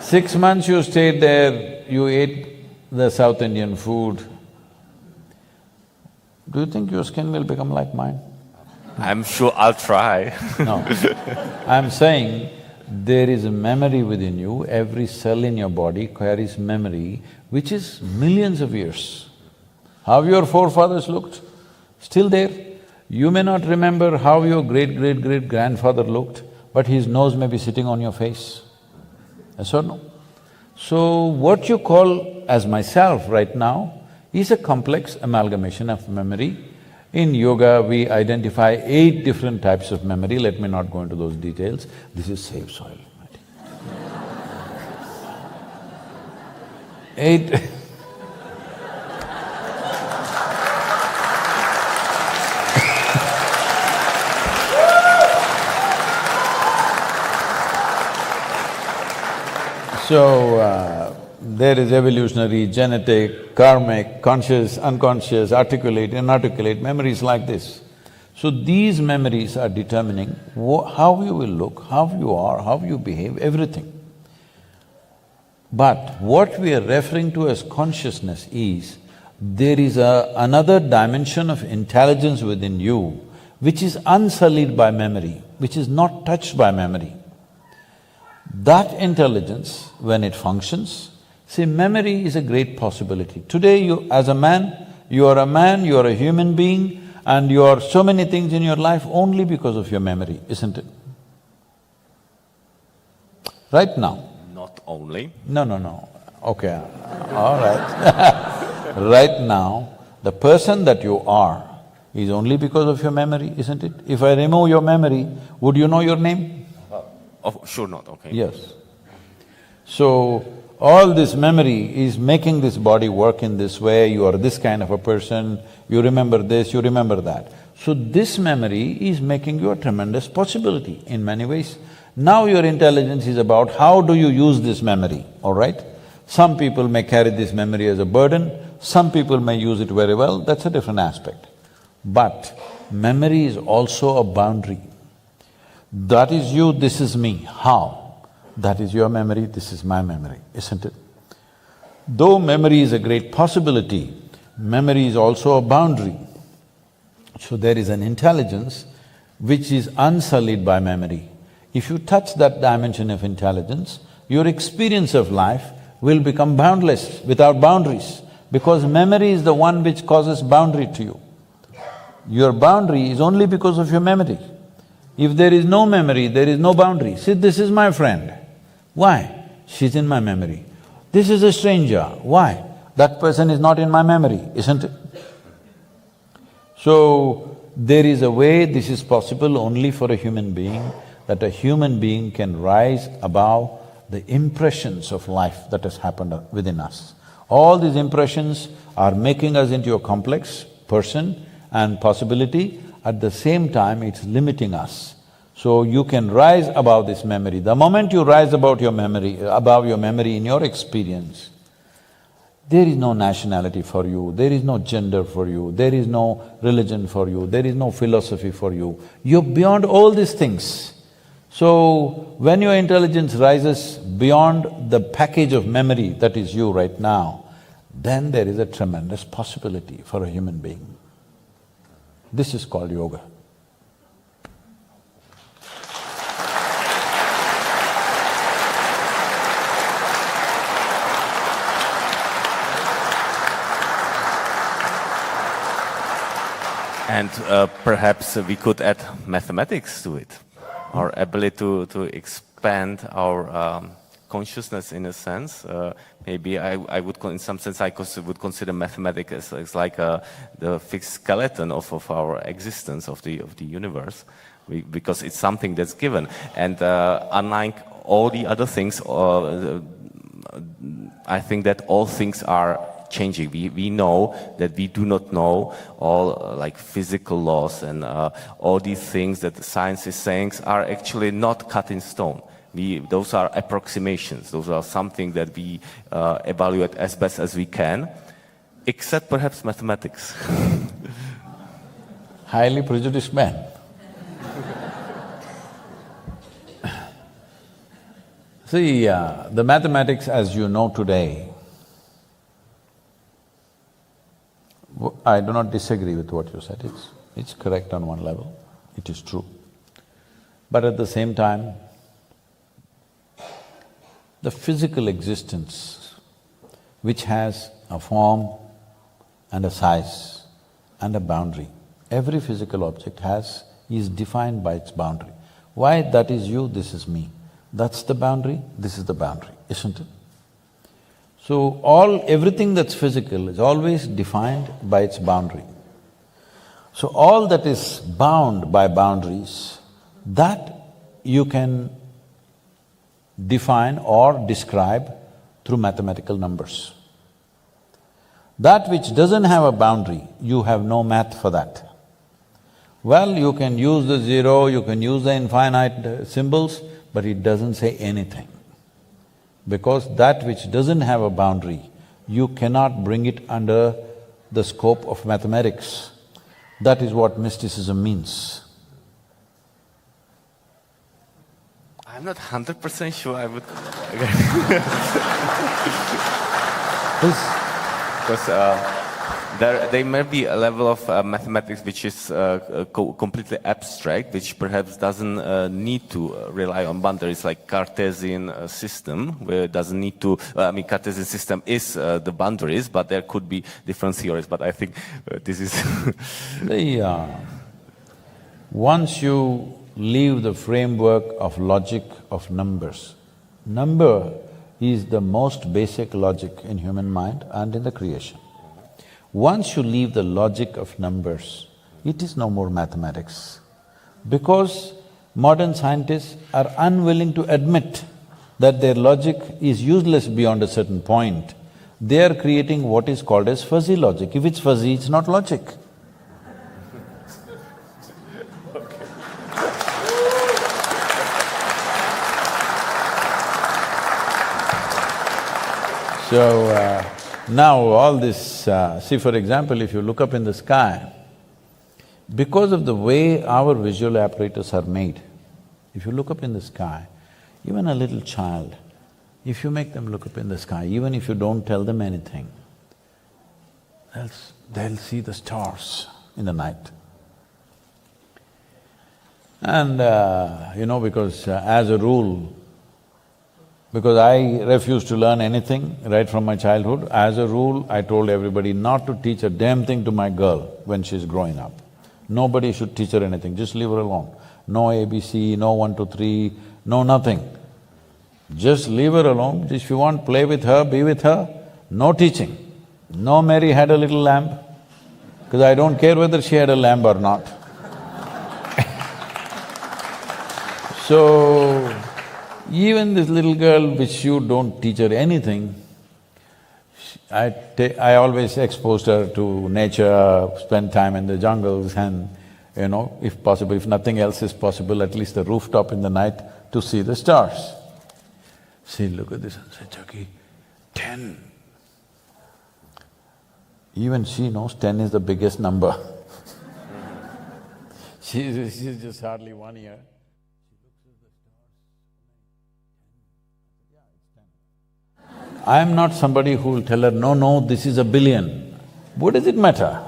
6 months you stayed there, you ate the South Indian food. Do you think your skin will become like mine? I'm sure I'll try. No. I'm saying there is a memory within you, every cell in your body carries memory which is millions of years. How your forefathers looked, still there. You may not remember how your great-great-great-grandfather looked, but his nose may be sitting on your face. Yes or no? So, what you call as myself right now is a complex amalgamation of memory. In yoga, we identify 8 different types of memory, let me not go into those details. This is safe soil. 8 So, there is evolutionary, genetic, karmic, conscious, unconscious, articulate, inarticulate, memories like this. So these memories are determining how you will look, how you are, how you behave, everything. But what we are referring to as consciousness is, there is another dimension of intelligence within you which is unsullied by memory, which is not touched by memory. That intelligence, when it functions, see, memory is a great possibility. Today as a man, you are a human being, and you are so many things in your life only because of your memory, isn't it? Right now. Not only. No. Okay, all right. Right now, the person that you are is only because of your memory, isn't it? If I remove your memory, would you know your name? Oh, sure not, okay. Yes. So, all this memory is making this body work in this way, you are this kind of a person, you remember this, you remember that. So this memory is making you a tremendous possibility in many ways. Now your intelligence is about how do you use this memory, all right? Some people may carry this memory as a burden, some people may use it very well, that's a different aspect. But memory is also a boundary. That is you, this is me. How? That is your memory, this is my memory, isn't it? Though memory is a great possibility, memory is also a boundary. So there is an intelligence which is unsullied by memory. If you touch that dimension of intelligence, your experience of life will become boundless, without boundaries, because memory is the one which causes boundary to you. Your boundary is only because of your memory. If there is no memory, there is no boundary. See, this is my friend. Why? She's in my memory. This is a stranger. Why? That person is not in my memory, isn't it? So, there is a way this is possible only for a human being, that a human being can rise above the impressions of life that has happened within us. All these impressions are making us into a complex person and possibility, at the same time it's limiting us. So you can rise above this memory. The moment you rise above your memory in your experience, there is no nationality for you, there is no gender for you, there is no religion for you, there is no philosophy for you. You're beyond all these things. So, when your intelligence rises beyond the package of memory that is you right now, then there is a tremendous possibility for a human being. This is called yoga. And perhaps we could add mathematics to it, our ability to expand our consciousness in a sense. Maybe I would, in some sense, would consider mathematics as like the fixed skeleton of our existence, of the universe, because it's something that's given. And unlike all the other things, I think that all things are changing. We know that we do not know all like physical laws, and all these things that the science is saying are actually not cut in stone. Those are approximations, those are something that we evaluate as best as we can, except perhaps mathematics. Highly prejudiced man. See, the mathematics as you know today, I do not disagree with what you said, it's correct on one level, it is true. But at the same time, the physical existence, which has a form and a size and a boundary, every physical object is defined by its boundary. Why? That is you, this is me. That's the boundary, this is the boundary, isn't it? So everything that's physical is always defined by its boundary. So all that is bound by boundaries, that you can define or describe through mathematical numbers. That which doesn't have a boundary, you have no math for that. Well, you can use the zero, you can use the infinite symbols, but it doesn't say anything. Because that which doesn't have a boundary, you cannot bring it under the scope of mathematics. That is what mysticism means. I'm not 100% sure I would… Because there may be a level of mathematics which is completely abstract, which perhaps doesn't need to rely on boundaries, like Cartesian system, where it doesn't need to… Cartesian system is the boundaries, but there could be different theories, but I think this is… Once you leave the framework of logic of numbers, number is the most basic logic in human mind and in the creation. Once you leave the logic of numbers, it is no more mathematics. Because modern scientists are unwilling to admit that their logic is useless beyond a certain point, they are creating what is called as fuzzy logic. If it's fuzzy, it's not logic. So, now all this… see, for example, if you look up in the sky, because of the way our visual apparatus are made, if you look up in the sky, even a little child, if you make them look up in the sky, even if you don't tell them anything, they'll see the stars in the night. And because as a rule, because I refused to learn anything right from my childhood. As a rule, I told everybody not to teach a damn thing to my girl when she's growing up. Nobody should teach her anything, just leave her alone. No ABC, no 1, 2, 3, no nothing. Just leave her alone. If you want, play with her, be with her. No teaching. No Mary had a little lamb, because I don't care whether she had a lamb or not. So, even this little girl which you don't teach her anything, I always exposed her to nature, spend time in the jungles and, you know, if possible, if nothing else is possible, at least the rooftop in the night to see the stars. See, look at this and say, Chucky, 10. Even she knows 10 is the biggest number. She's just hardly 1 year. I am not somebody who will tell her, no, no, this is a billion. What does it matter?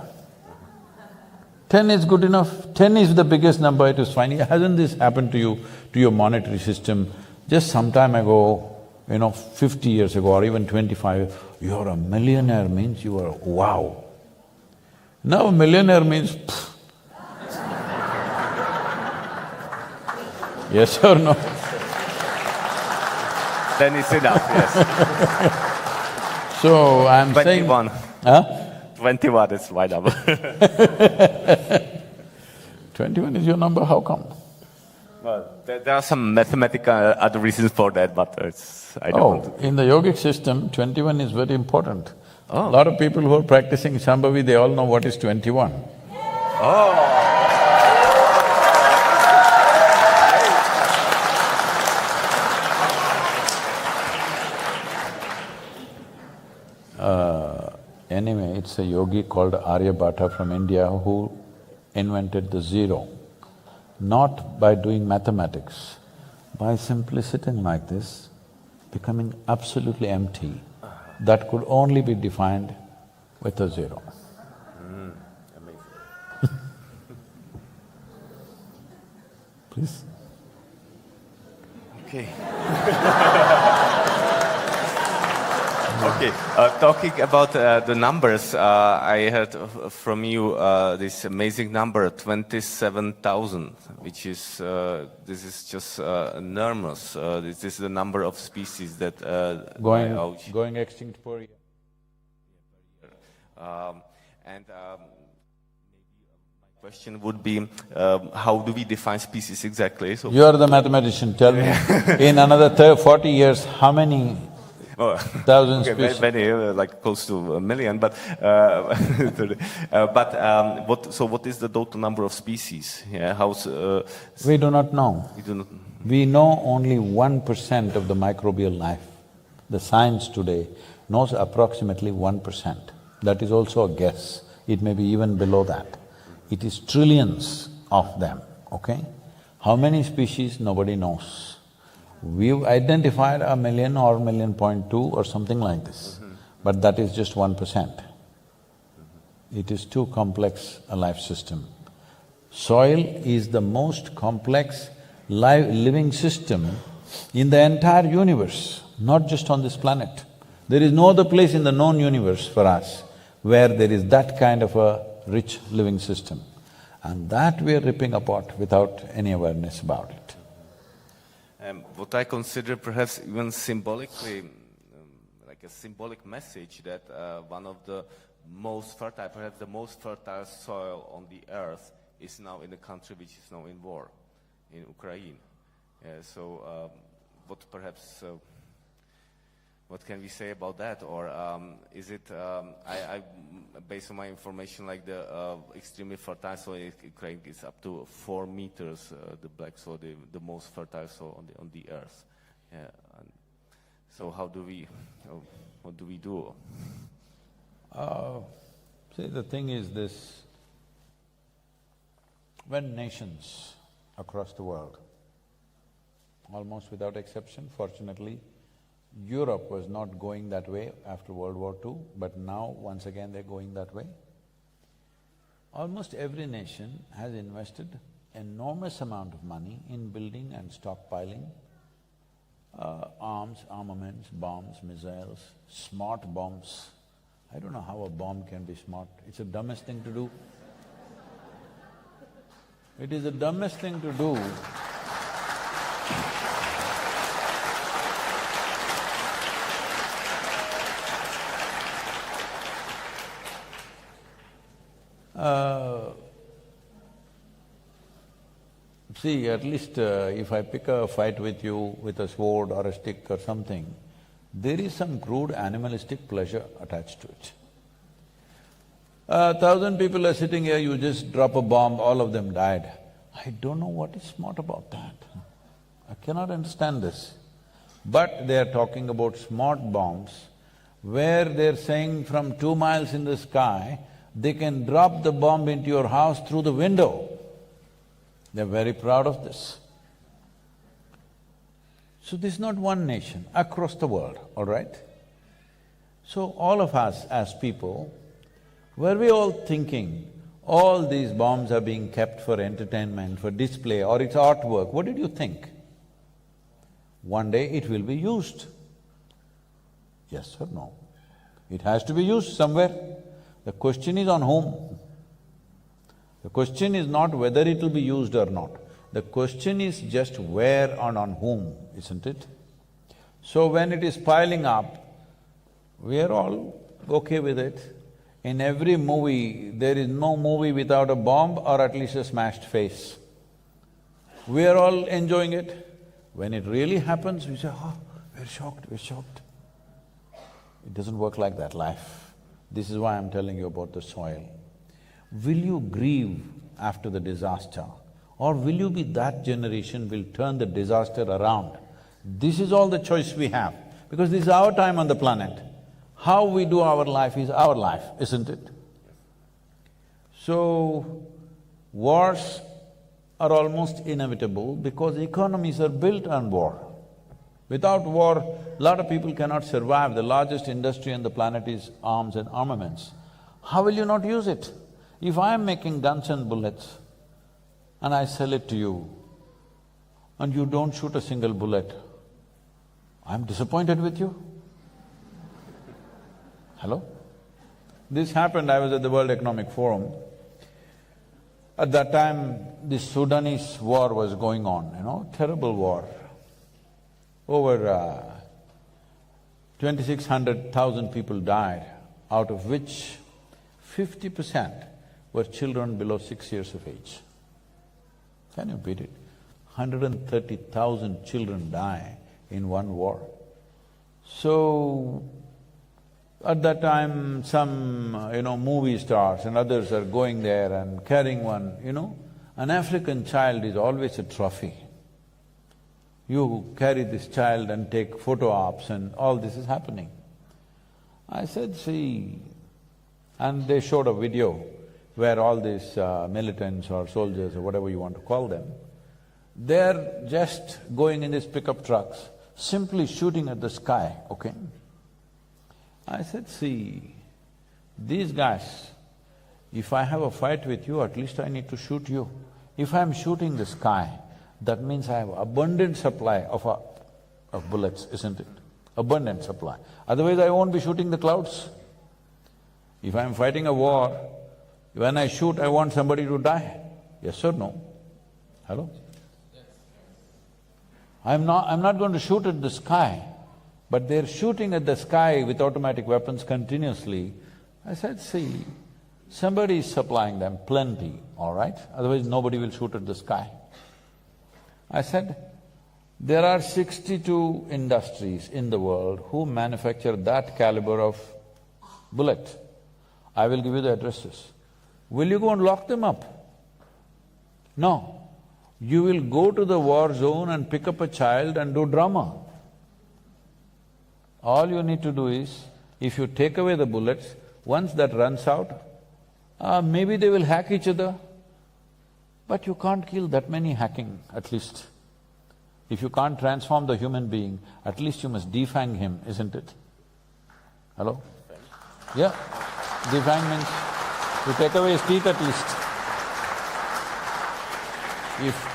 10 is good enough. 10 is the biggest number, it is fine. Hasn't this happened to you, to your monetary system? Just some time ago, 50 years ago or even 25, you're a millionaire means you are wow. Now a millionaire means pfft. Yes or no? Then it's enough, yes. So I'm 21. saying… Huh? 21 is my number. 21 is your number, how come? Well, there are some mathematical other reasons for that, but I don't want to… In the yogic system, 21 is very important. A lot of people who are practicing Shambhavi, they all know what is 21. Oh. Anyway, it's a yogi called Aryabhata from India who invented the zero. Not by doing mathematics, by simply sitting like this, becoming absolutely empty, that could only be defined with a zero. Amazing. Please. Okay. Okay, talking about the numbers, I heard from you this amazing number, 27,000, which is… this is just enormous. This is the number of species that… going extinct per year. Maybe my question would be, how do we define species exactly? So You are the mathematician, tell me, in another 40 years, how many thousand species? Many, like close to 1 million, but… what is the total number of species? Yeah, we do not know. We do not… We know only 1% of the microbial life. The science today knows approximately 1%. That is also a guess. It may be even below that. It is trillions of them, okay? How many species, nobody knows. We've identified 1 million or 1.2 or something like this, but that is just 1%. It is too complex a life system. Soil is the most complex living system in the entire universe, not just on this planet. There is no other place in the known universe for us where there is that kind of a rich living system. And that we are ripping apart without any awareness about it. What I consider perhaps even symbolically, like a symbolic message that one of the most fertile, perhaps the most fertile soil on the earth is now in a country which is now in war, in Ukraine. What can we say about that? Or is it, based on my information, like the extremely fertile soil in Ukraine is up to 4 meters, the black soil, the most fertile soil on the earth. Yeah. So how do we, what do we do? See, the thing is this, when nations across the world, almost without exception, fortunately, Europe was not going that way after World War II, but now once again they're going that way. Almost every nation has invested enormous amount of money in building and stockpiling arms, armaments, bombs, missiles, smart bombs. I don't know how a bomb can be smart. It's the dumbest thing to do. It is the dumbest thing to do. See, at least if I pick a fight with you with a sword or a stick or something, there is some crude animalistic pleasure attached to it. 1,000 people are sitting here, you just drop a bomb, all of them died. I don't know what is smart about that. I cannot understand this. But they are talking about smart bombs, where they're saying from 2 miles in the sky, they can drop the bomb into your house through the window. They're very proud of this. So this is not one nation, across the world, all right? So all of us as people, were we all thinking, all these bombs are being kept for entertainment, for display, or it's artwork, what did you think? One day it will be used. Yes or no? It has to be used somewhere. The question is on whom? The question is not whether it will be used or not. The question is just where and on whom, isn't it? So when it is piling up, we are all okay with it. In every movie, there is no movie without a bomb or at least a smashed face. We are all enjoying it. When it really happens, we say, oh, we're shocked, we're shocked. It doesn't work like that, life. This is why I'm telling you about the soil. Will you grieve after the disaster? Or will you be that generation will turn the disaster around? This is all the choice we have, because this is our time on the planet. How we do our life is our life, isn't it? So, wars are almost inevitable because economies are built on war. Without war, a lot of people cannot survive. The largest industry on the planet is arms and armaments. How will you not use it? If I am making guns and bullets and I sell it to you and you don't shoot a single bullet, I'm disappointed with you. Hello? This happened, I was at the World Economic Forum. At that time, the Sudanese war was going on, terrible war. Over 2,600,000 people died, out of which 50% were children below 6 years of age. Can you beat it? 130,000 children die in one war. So, at that time, some, movie stars and others are going there and carrying one, an African child is always a trophy. You carry this child and take photo ops and all this is happening. I said, see, and they showed a video where all these militants or soldiers or whatever you want to call them, they're just going in these pickup trucks, simply shooting at the sky, okay? I said, see, these guys, if I have a fight with you, at least I need to shoot you. If I'm shooting the sky, that means I have abundant supply of bullets, isn't it? Abundant supply. Otherwise I won't be shooting the clouds. If I'm fighting a war, when I shoot, I want somebody to die. Yes or no? Hello? I'm not going to shoot at the sky, but they're shooting at the sky with automatic weapons continuously. I said, see, somebody is supplying them plenty, all right? Otherwise nobody will shoot at the sky. I said, there are 62 industries in the world who manufacture that caliber of bullet. I will give you the addresses. Will you go and lock them up? No. You will go to the war zone and pick up a child and do drama. All you need to do is, if you take away the bullets, once that runs out, maybe they will hack each other, but you can't kill that many hacking, at least. If you can't transform the human being, at least you must defang him, isn't it? Hello? Yeah, defang means you take away his teeth at least.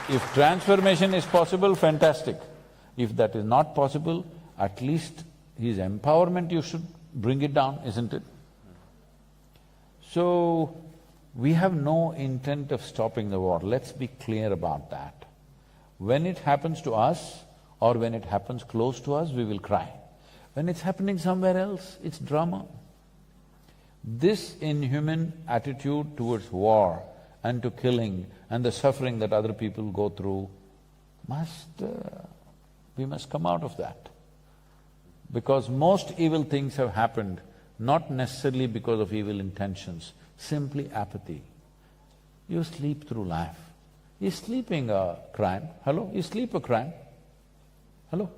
If transformation is possible, fantastic. If that is not possible, at least his empowerment you should bring it down, isn't it? So, we have no intent of stopping the war, let's be clear about that. When it happens to us or when it happens close to us, we will cry. When it's happening somewhere else, it's drama. This inhuman attitude towards war and to killing and the suffering that other people go through we must come out of that. Because most evil things have happened not necessarily because of evil intentions, simply apathy. You sleep through life. Is sleeping a crime? Hello? Is sleep a crime? Hello?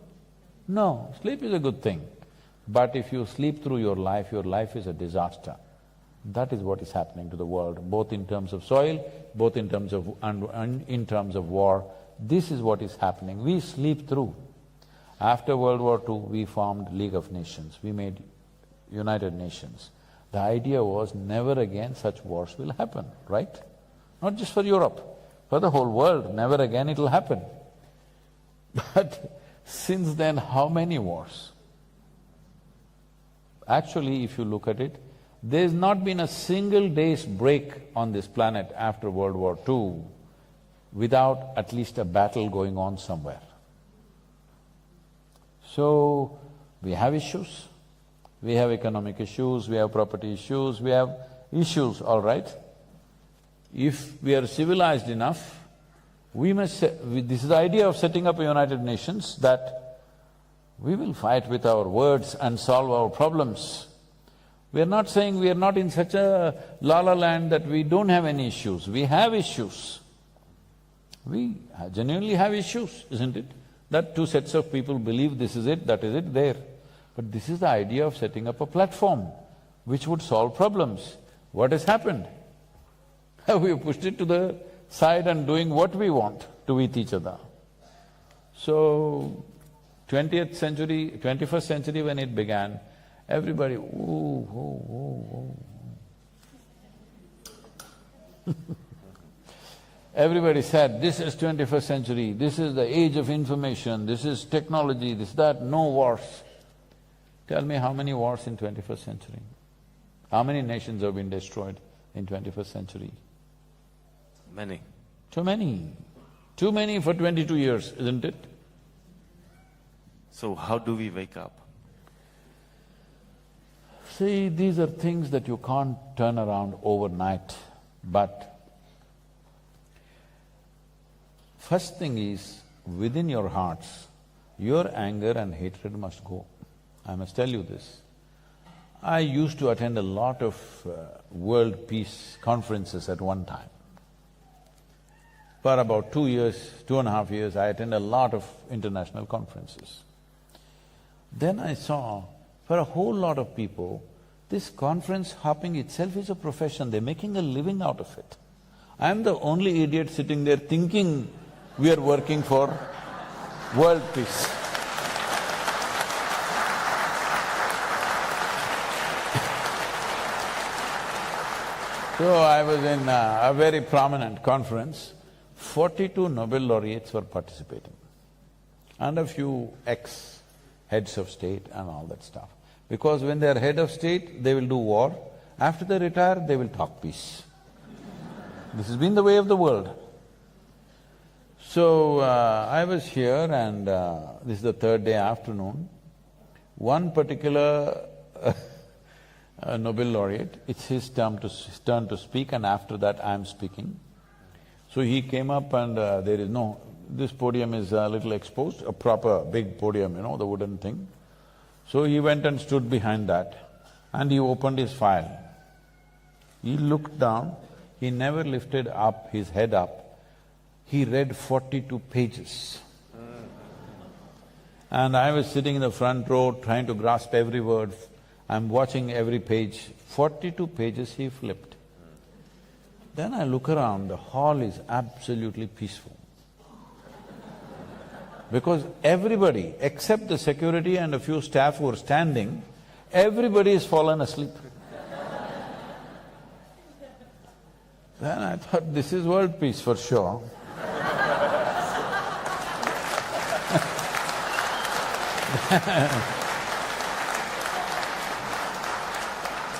No, sleep is a good thing. But if you sleep through your life is a disaster. That is what is happening to the world, both in terms of soil, both in terms of… in terms of war. This is what is happening. We sleep through. After World War II, we formed League of Nations, we made United Nations. The idea was never again such wars will happen, right? Not just for Europe, for the whole world, never again it'll happen. But since then, how many wars? Actually, if you look at it, there's not been a single day's break on this planet after World War II without at least a battle going on somewhere. So, we have issues, we have economic issues, we have property issues, we have issues, all right. If we are civilized enough, we must… this is the idea of setting up a United Nations, that we will fight with our words and solve our problems. We are not saying we are not in such a la-la land that we don't have any issues. We have issues. We genuinely have issues, isn't it? That two sets of people believe this is it, that is it, there. But this is the idea of setting up a platform which would solve problems. What has happened? We have pushed it to the side and doing what we want to with each other. So, 20th century, 21st century when it began, everybody, everybody said, this is 21st century, this is the age of information, this is technology, this, that, no wars. Tell me how many wars in 21st century? How many nations have been destroyed in 21st century? Many. Too many. Too many for 22 years, isn't it? So how do we wake up? See, these are things that you can't turn around overnight, but first thing is, within your hearts, your anger and hatred must go. I must tell you this. I used to attend a lot of world peace conferences at one time. For about 2 years, 2.5 years, I attended a lot of international conferences. Then I saw, for a whole lot of people, this conference hopping itself is a profession, they're making a living out of it. I'm the only idiot sitting there thinking we are working for world peace. So I was in a very prominent conference, 42 Nobel laureates were participating and a few ex-heads of state and all that stuff. Because when they are head of state, they will do war. After they retire, they will talk peace. This has been the way of the world. So, I was here and this is the third day afternoon. One particular Nobel laureate, it's his turn to speak, and after that I'm speaking. So he came up and there is no… this podium is a little exposed, a proper big podium, you know, the wooden thing. So he went and stood behind that and he opened his file. He looked down, he never lifted up his head up, he read 42 pages. And I was sitting in the front row trying to grasp every word. I'm watching every page. 42 pages he flipped. Then I look around, the hall is absolutely peaceful. Because everybody, except the security and a few staff who are standing, everybody has fallen asleep. Then I thought, this is world peace for sure.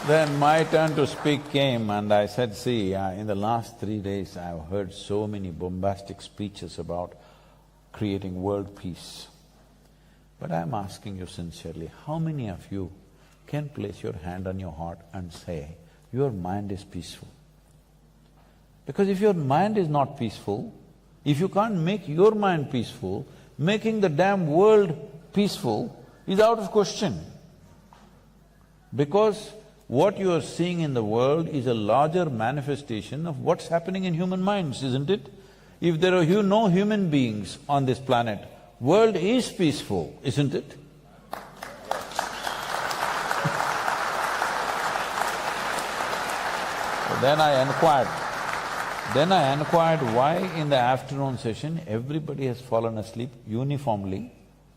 Then my turn to speak came and I said, see, in the last 3 days I've heard so many bombastic speeches about creating world peace. But I'm asking you sincerely, how many of you can place your hand on your heart and say, your mind is peaceful? Because if your mind is not peaceful, if you can't make your mind peaceful, making the damn world peaceful is out of question. Because what you are seeing in the world is a larger manifestation of what's happening in human minds, isn't it? If there are no human beings on this planet, world is peaceful, isn't it? Then I inquired why in the afternoon session everybody has fallen asleep uniformly.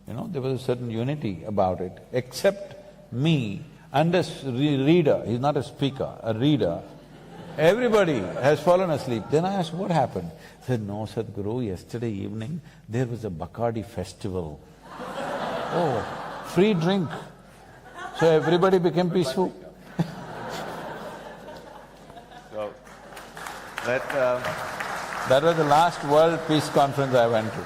You know, there was a certain unity about it, except me and a reader, he's not a speaker, a reader. Everybody has fallen asleep. Then I asked, what happened? He said, no, Sadhguru, yesterday evening there was a Bacardi festival. Oh, free drink. So everybody became peaceful. So, that was the last World Peace Conference I went to.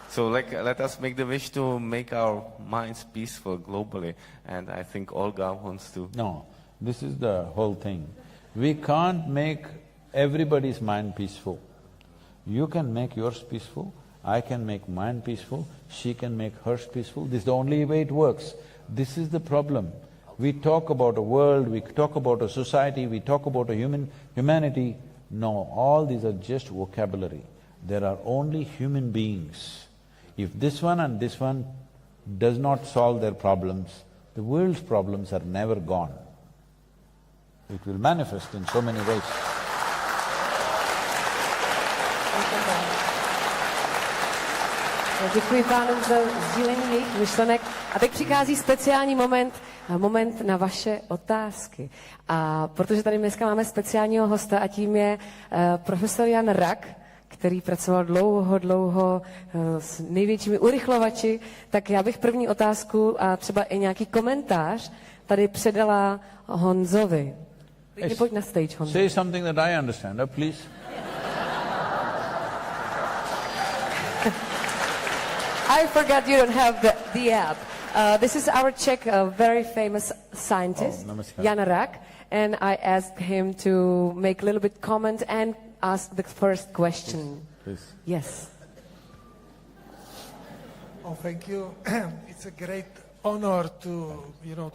So let us make the wish to make our minds peaceful globally, and I think Olga wants to… No, this is the whole thing. We can't make everybody's mind peaceful. You can make yours peaceful, I can make mine peaceful, she can make hers peaceful, this is the only way it works. This is the problem. We talk about a world, we talk about a society, we talk about a humanity. No, all these are just vocabulary. There are only human beings. If this one and this one does not solve their problems, the world's problems are never gone. It will manifest in so many ways. Děkuji pánům za sdílení jejich myšlenek. A teď přichází speciální moment na vaše otázky. A protože tady dneska máme speciálního hosta a tím je profesor Jan Rak, který pracoval dlouho s největšími urychlovači, tak já bych první otázku a třeba i nějaký komentář tady předala Honzovi. Pojď na stage, Honzo. Say something that I understand, please. I forgot you don't have the app. This is our Czech, very famous scientist, Jan Rak, and I asked him to make a little bit comment and ask the first question. Please. Yes. Oh, thank you. It's a great honor to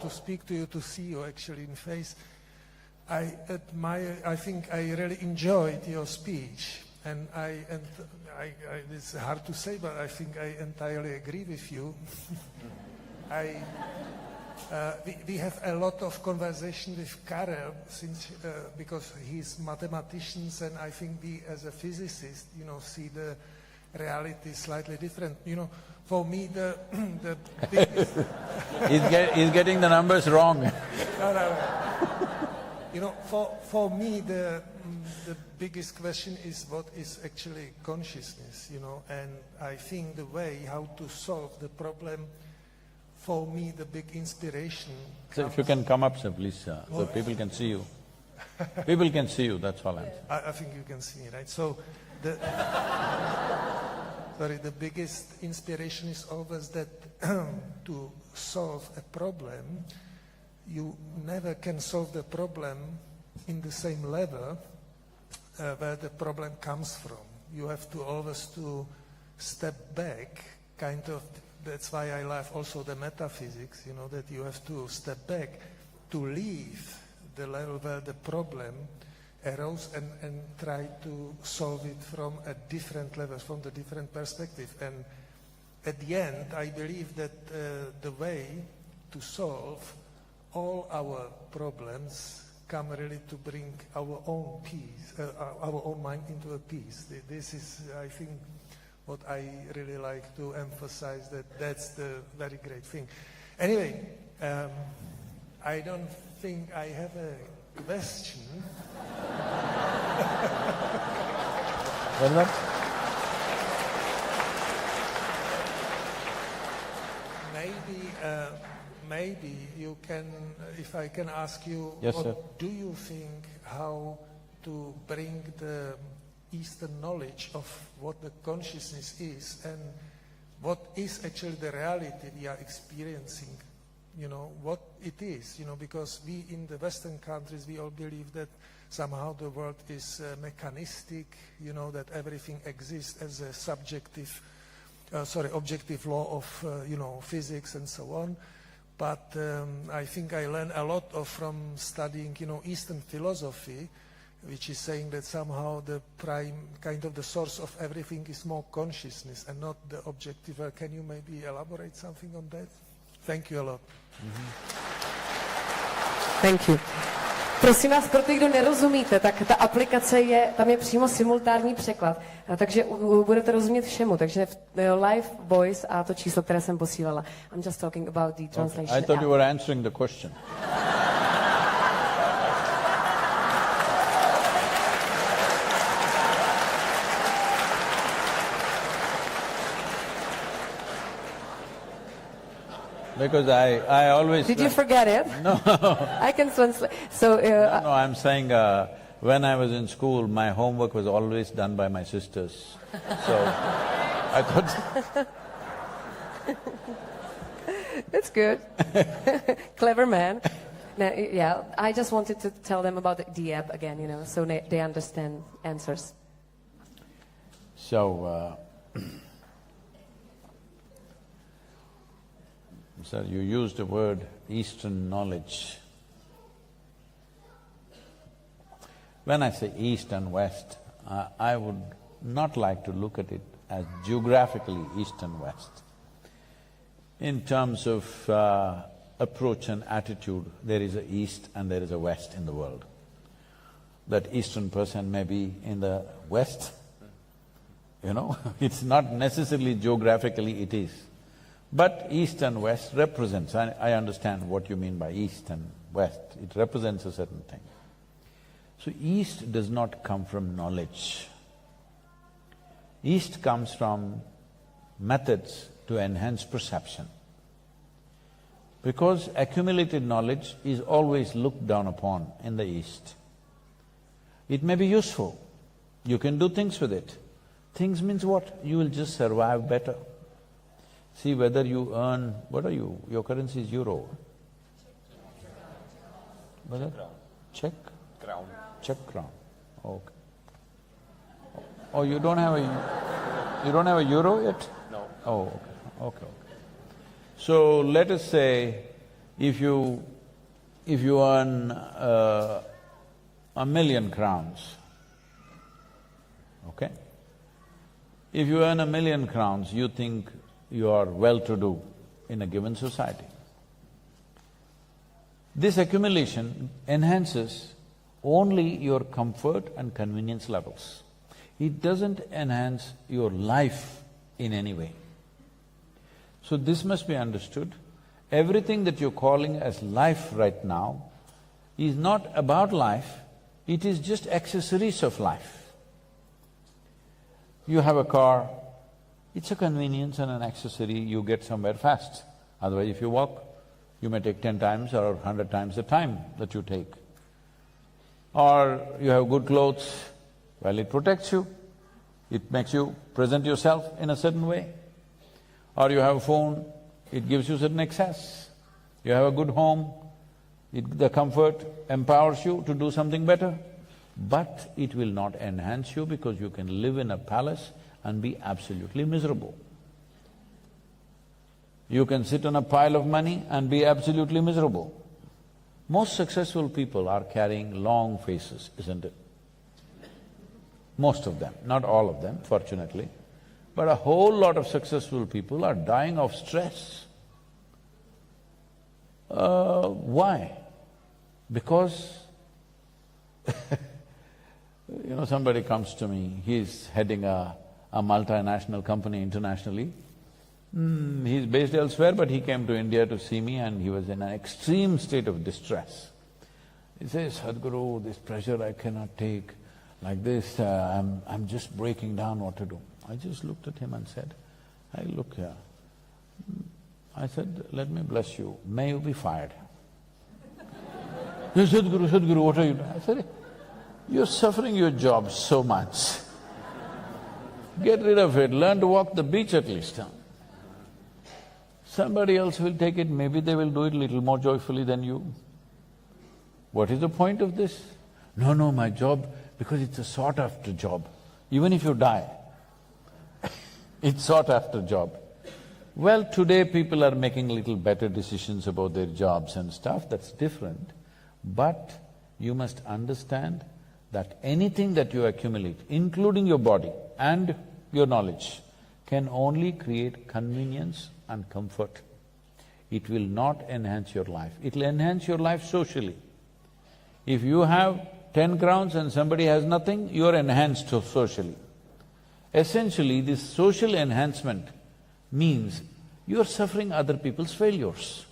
speak to you, to see you actually in face. I think I really enjoyed your speech, and it's hard to say, but I think I entirely agree with you. We have a lot of conversation with Karel because he's mathematicians, and I think we as a physicist, see the reality slightly different. For me the biggest… He's getting the numbers wrong. No. For me the biggest question is what is actually consciousness, and I think the way how to solve the problem, for me the big inspiration… So if you can come up, sir, please, so people can see you. People can see you, that's all I'm saying. I think you can see me, right? So the biggest inspiration is always that to solve a problem, you never can solve the problem in the same level where the problem comes from. You have to always to step back, kind of. That's why I love also the metaphysics, that you have to step back to leave the level where the problem arose and try to solve it from a different level, from the different perspective. And at the end, I believe that the way to solve all our problems come really to bring our own peace, our own mind into a peace. This is, I think, what I really like to emphasize, that's the very great thing. Anyway, I don't think I have a question. maybe you can, if I can ask you, Yes, what sir. do you think how to bring the Eastern knowledge of what the consciousness is and what is actually the reality we are experiencing, what it is, because we in the Western countries, we all believe that somehow the world is mechanistic, that everything exists as a objective law of, physics and so on. But I think I learned a lot from studying, Eastern philosophy, which is saying that somehow the prime, kind of the source of everything is more consciousness and not the objective. Can you maybe elaborate something on that? Thank you a lot. Thank you. Prosím vás, pro ty, kdo nerozumíte, tak ta aplikace tam je přímo simultánní překlad, takže budete rozumět všemu, takže live voice a to číslo, které jsem posílala. I'm just talking about the translation. Okay. I thought you were answering the question. Because I always... Did you forget it? No. I can translate. So, no, I'm saying when I was in school, my homework was always done by my sisters. So, I thought... That's good. Clever man. Now, yeah, I just wanted to tell them about the app again, so they understand answers. So, sir, you used the word Eastern knowledge. When I say East and West, I would not like to look at it as geographically East and West. In terms of approach and attitude, there is a East and there is a West in the world. That Eastern person may be in the West, it's not necessarily geographically it is. But East and West represents, I understand what you mean by East and West, it represents a certain thing. So East does not come from knowledge. East comes from methods to enhance perception. Because accumulated knowledge is always looked down upon in the East. It may be useful, you can do things with it. Things means what? You will just survive better. See whether you earn… what are you? Your currency is euro. Czech? Crown. Czech crown. Okay. Oh, you don't have a euro yet? No. Oh, okay. So let us say if you earn 1,000,000 crowns, okay? If you earn 1,000,000 crowns, you think you are well-to-do in a given society. This accumulation enhances only your comfort and convenience levels. It doesn't enhance your life in any way. So this must be understood. Everything that you're calling as life right now is not about life, it is just accessories of life. You have a car, it's a convenience and an accessory, you get somewhere fast. Otherwise, if you walk, you may take 10 times or 100 times the time that you take. Or you have good clothes, well, it protects you, it makes you present yourself in a certain way. Or you have a phone, it gives you certain access. You have a good home, the comfort empowers you to do something better. But it will not enhance you because you can live in a palace and be absolutely miserable. You can sit on a pile of money and be absolutely miserable. Most successful people are carrying long faces, isn't it? Most of them, not all of them, fortunately. But a whole lot of successful people are dying of stress. Why? Because somebody comes to me, he's heading a multinational company internationally. He's based elsewhere, but he came to India to see me and he was in an extreme state of distress. He says, Sadhguru, this pressure I cannot take, like this, I'm just breaking down, what to do? I just looked at him and said, hey, look here, I said, let me bless you, may you be fired. He said, Sadhguru, what are you doing? I said, you're suffering your job so much. Get rid of it, learn to walk the beach at least. Huh? Somebody else will take it, maybe they will do it little more joyfully than you. What is the point of this? No, my job, because it's a sought-after job. Even if you die, it's sought-after job. Well, today people are making little better decisions about their jobs and stuff, that's different. But you must understand that anything that you accumulate, including your body and your knowledge, can only create convenience and comfort. It will not enhance your life. It will enhance your life socially. If you have 10 crowns and somebody has nothing, you are enhanced socially. Essentially, this social enhancement means you are suffering other people's failures.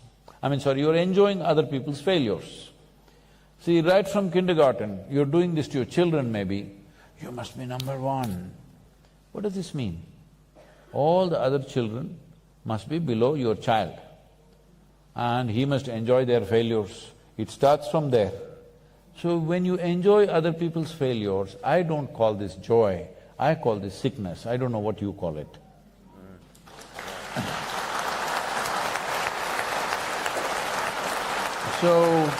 You're enjoying other people's failures. See, right from kindergarten, you're doing this to your children maybe, you must be number one. What does this mean? All the other children must be below your child and he must enjoy their failures. It starts from there. So when you enjoy other people's failures, I don't call this joy, I call this sickness, I don't know what you call it. So,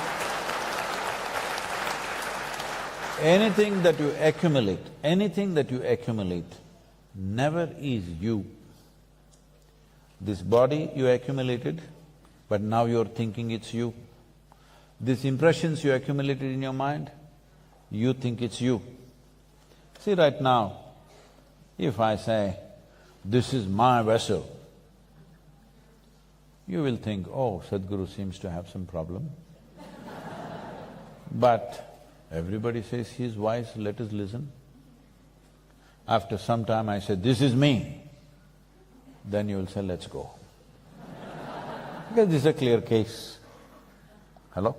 anything that you accumulate never is you. This body you accumulated, but now you're thinking it's you. These impressions you accumulated in your mind, you think it's you. See, right now, if I say, this is my vessel, you will think, oh, Sadhguru seems to have some problem. But everybody says he's wise, let us listen. After some time I say, this is me, then you will say, let's go. Because this is a clear case. Hello?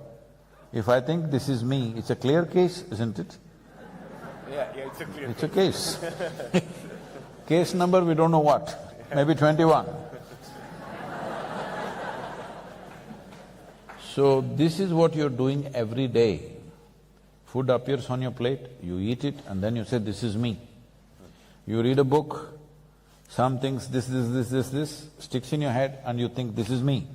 If I think this is me, it's a clear case, isn't it? Yeah, it's a clear case. It's a case. Case number we don't know what, maybe 21. So this is what you're doing every day. Food appears on your plate, you eat it and then you say, this is me. You read a book, some things, this, sticks in your head and you think, this is me.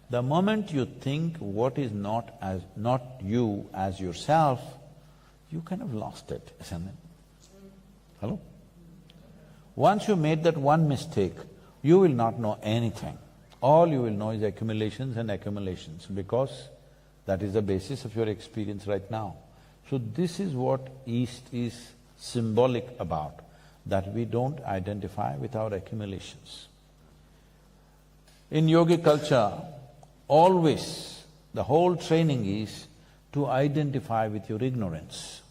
The moment you think what is not you as yourself, you kind of lost it, isn't it? Hello? Once you made that one mistake, you will not know anything. All you will know is accumulations and accumulations, because that is the basis of your experience right now. So this is what East is symbolic about, that we don't identify with our accumulations. In yogic culture, always the whole training is to identify with your ignorance.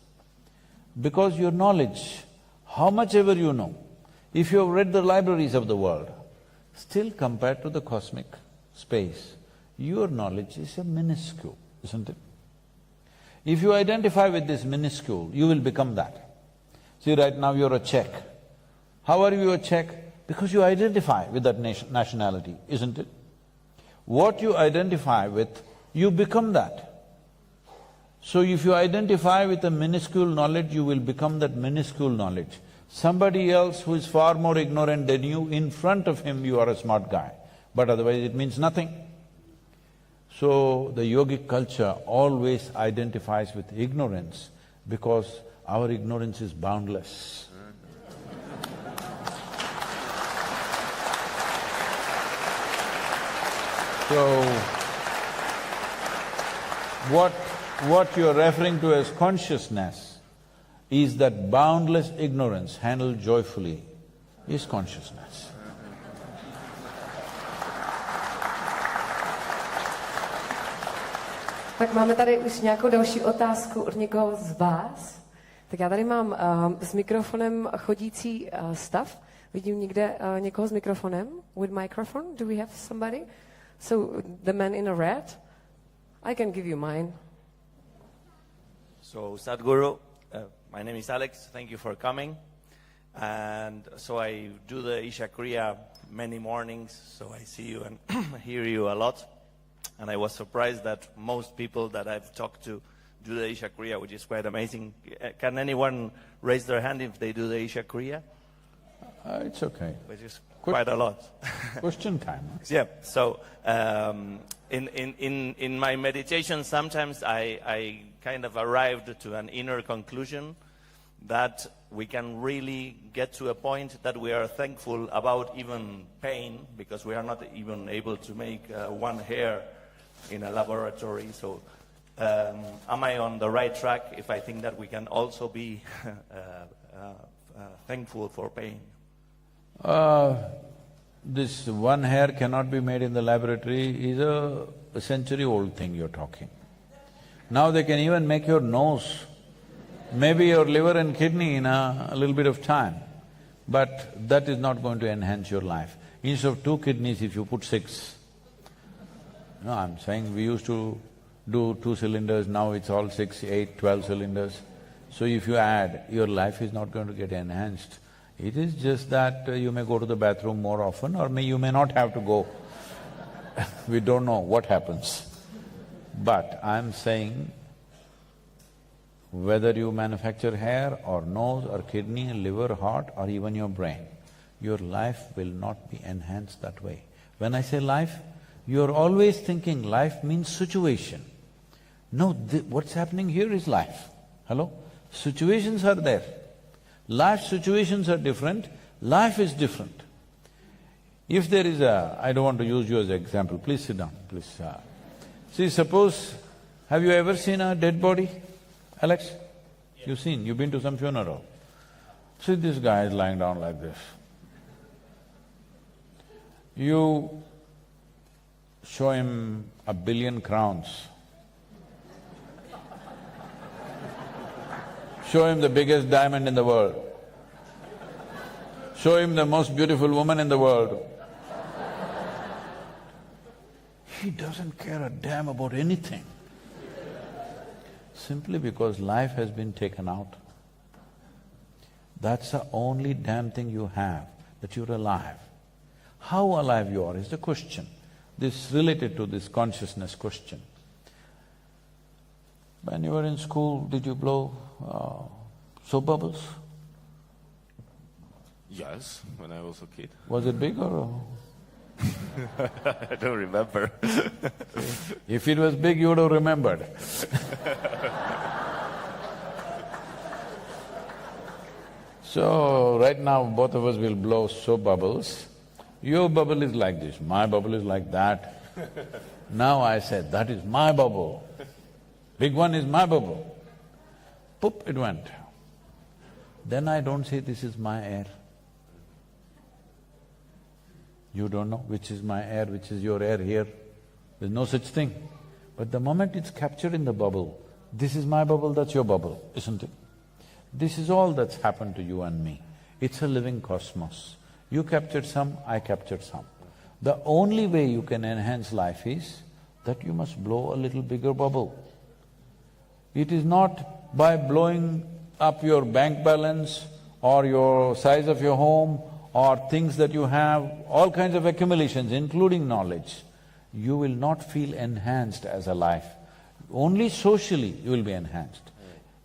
Because your knowledge, how much ever you know, if you have read the libraries of the world, still compared to the cosmic space, your knowledge is a minuscule, isn't it? If you identify with this minuscule, you will become that. See, right now you're a Czech. How are you a Czech? Because you identify with that nationality, isn't it? What you identify with, you become that. So if you identify with a minuscule knowledge, you will become that minuscule knowledge. Somebody else who is far more ignorant than you, in front of him you are a smart guy, but otherwise it means nothing. So the yogic culture always identifies with ignorance because our ignorance is boundless. So, what you're referring to as consciousness is that boundless ignorance handled joyfully is consciousness. Tak máme tady už nějakou další otázku od někoho z vás. Tak já tady mám s mikrofonem chodící stav. Vidím někde někoho s mikrofonem? With microphone? Do we have somebody? So, the man in a red? I can give you mine. So, Sadhguru, my name is Alex, thank you for coming. And And so I do the Isha Kriya many mornings, so I see you and hear you a lot. And I was surprised that most people that I've talked to do the Isha Kriya, which is quite amazing. Can anyone raise their hand if they do the Isha Kriya? It's okay. Which is quite a lot. Question time. Yeah, so in my meditation, sometimes I kind of arrived to an inner conclusion that we can really get to a point that we are thankful about even pain, because we are not even able to make one hair in a laboratory. So am I on the right track if I think that we can also be thankful for pain? This one hair cannot be made in the laboratory is a century-old thing you're talking. Now they can even make your nose, maybe your liver and kidney in a little bit of time, but that is not going to enhance your life. Instead of 2 kidneys, if you put 6. No, I'm saying we used to do 2 cylinders, now it's all 6, 8, 12 cylinders. So if you add, your life is not going to get enhanced. It is just that you may go to the bathroom more often, or you may not have to go. We don't know what happens. But I'm saying, whether you manufacture hair or nose or kidney, liver, heart or even your brain, your life will not be enhanced that way. When I say life, you're always thinking life means situation. No, what's happening here is life. Hello? Situations are there. Life situations are different, life is different. If there is I don't want to use you as an example, please sit down, please. See, suppose, have you ever seen a dead body, Alex? Yeah. You've seen, you've been to some funeral. See, this guy is lying down like this. You show him 1 billion crowns, show him the biggest diamond in the world, show him the most beautiful woman in the world. He doesn't care a damn about anything, simply because life has been taken out. That's the only damn thing you have, that you're alive. How alive you are is the question. This related to this consciousness question. When you were in school, did you blow soap bubbles? Yes, when I was a kid. Was it big or? I don't remember. If it was big, you would have remembered. So, right now both of us will blow soap bubbles. Your bubble is like this, my bubble is like that. Now I said, that is my bubble. Big one is my bubble. Poop, it went. Then I don't say this is my air. You don't know which is my air, which is your air here. There's no such thing. But the moment it's captured in the bubble, this is my bubble, that's your bubble, isn't it? This is all that's happened to you and me. It's a living cosmos. You captured some, I captured some. The only way you can enhance life is that you must blow a little bigger bubble. It is not by blowing up your bank balance or your size of your home or things that you have, all kinds of accumulations, including knowledge. You will not feel enhanced as a life. Only socially you will be enhanced.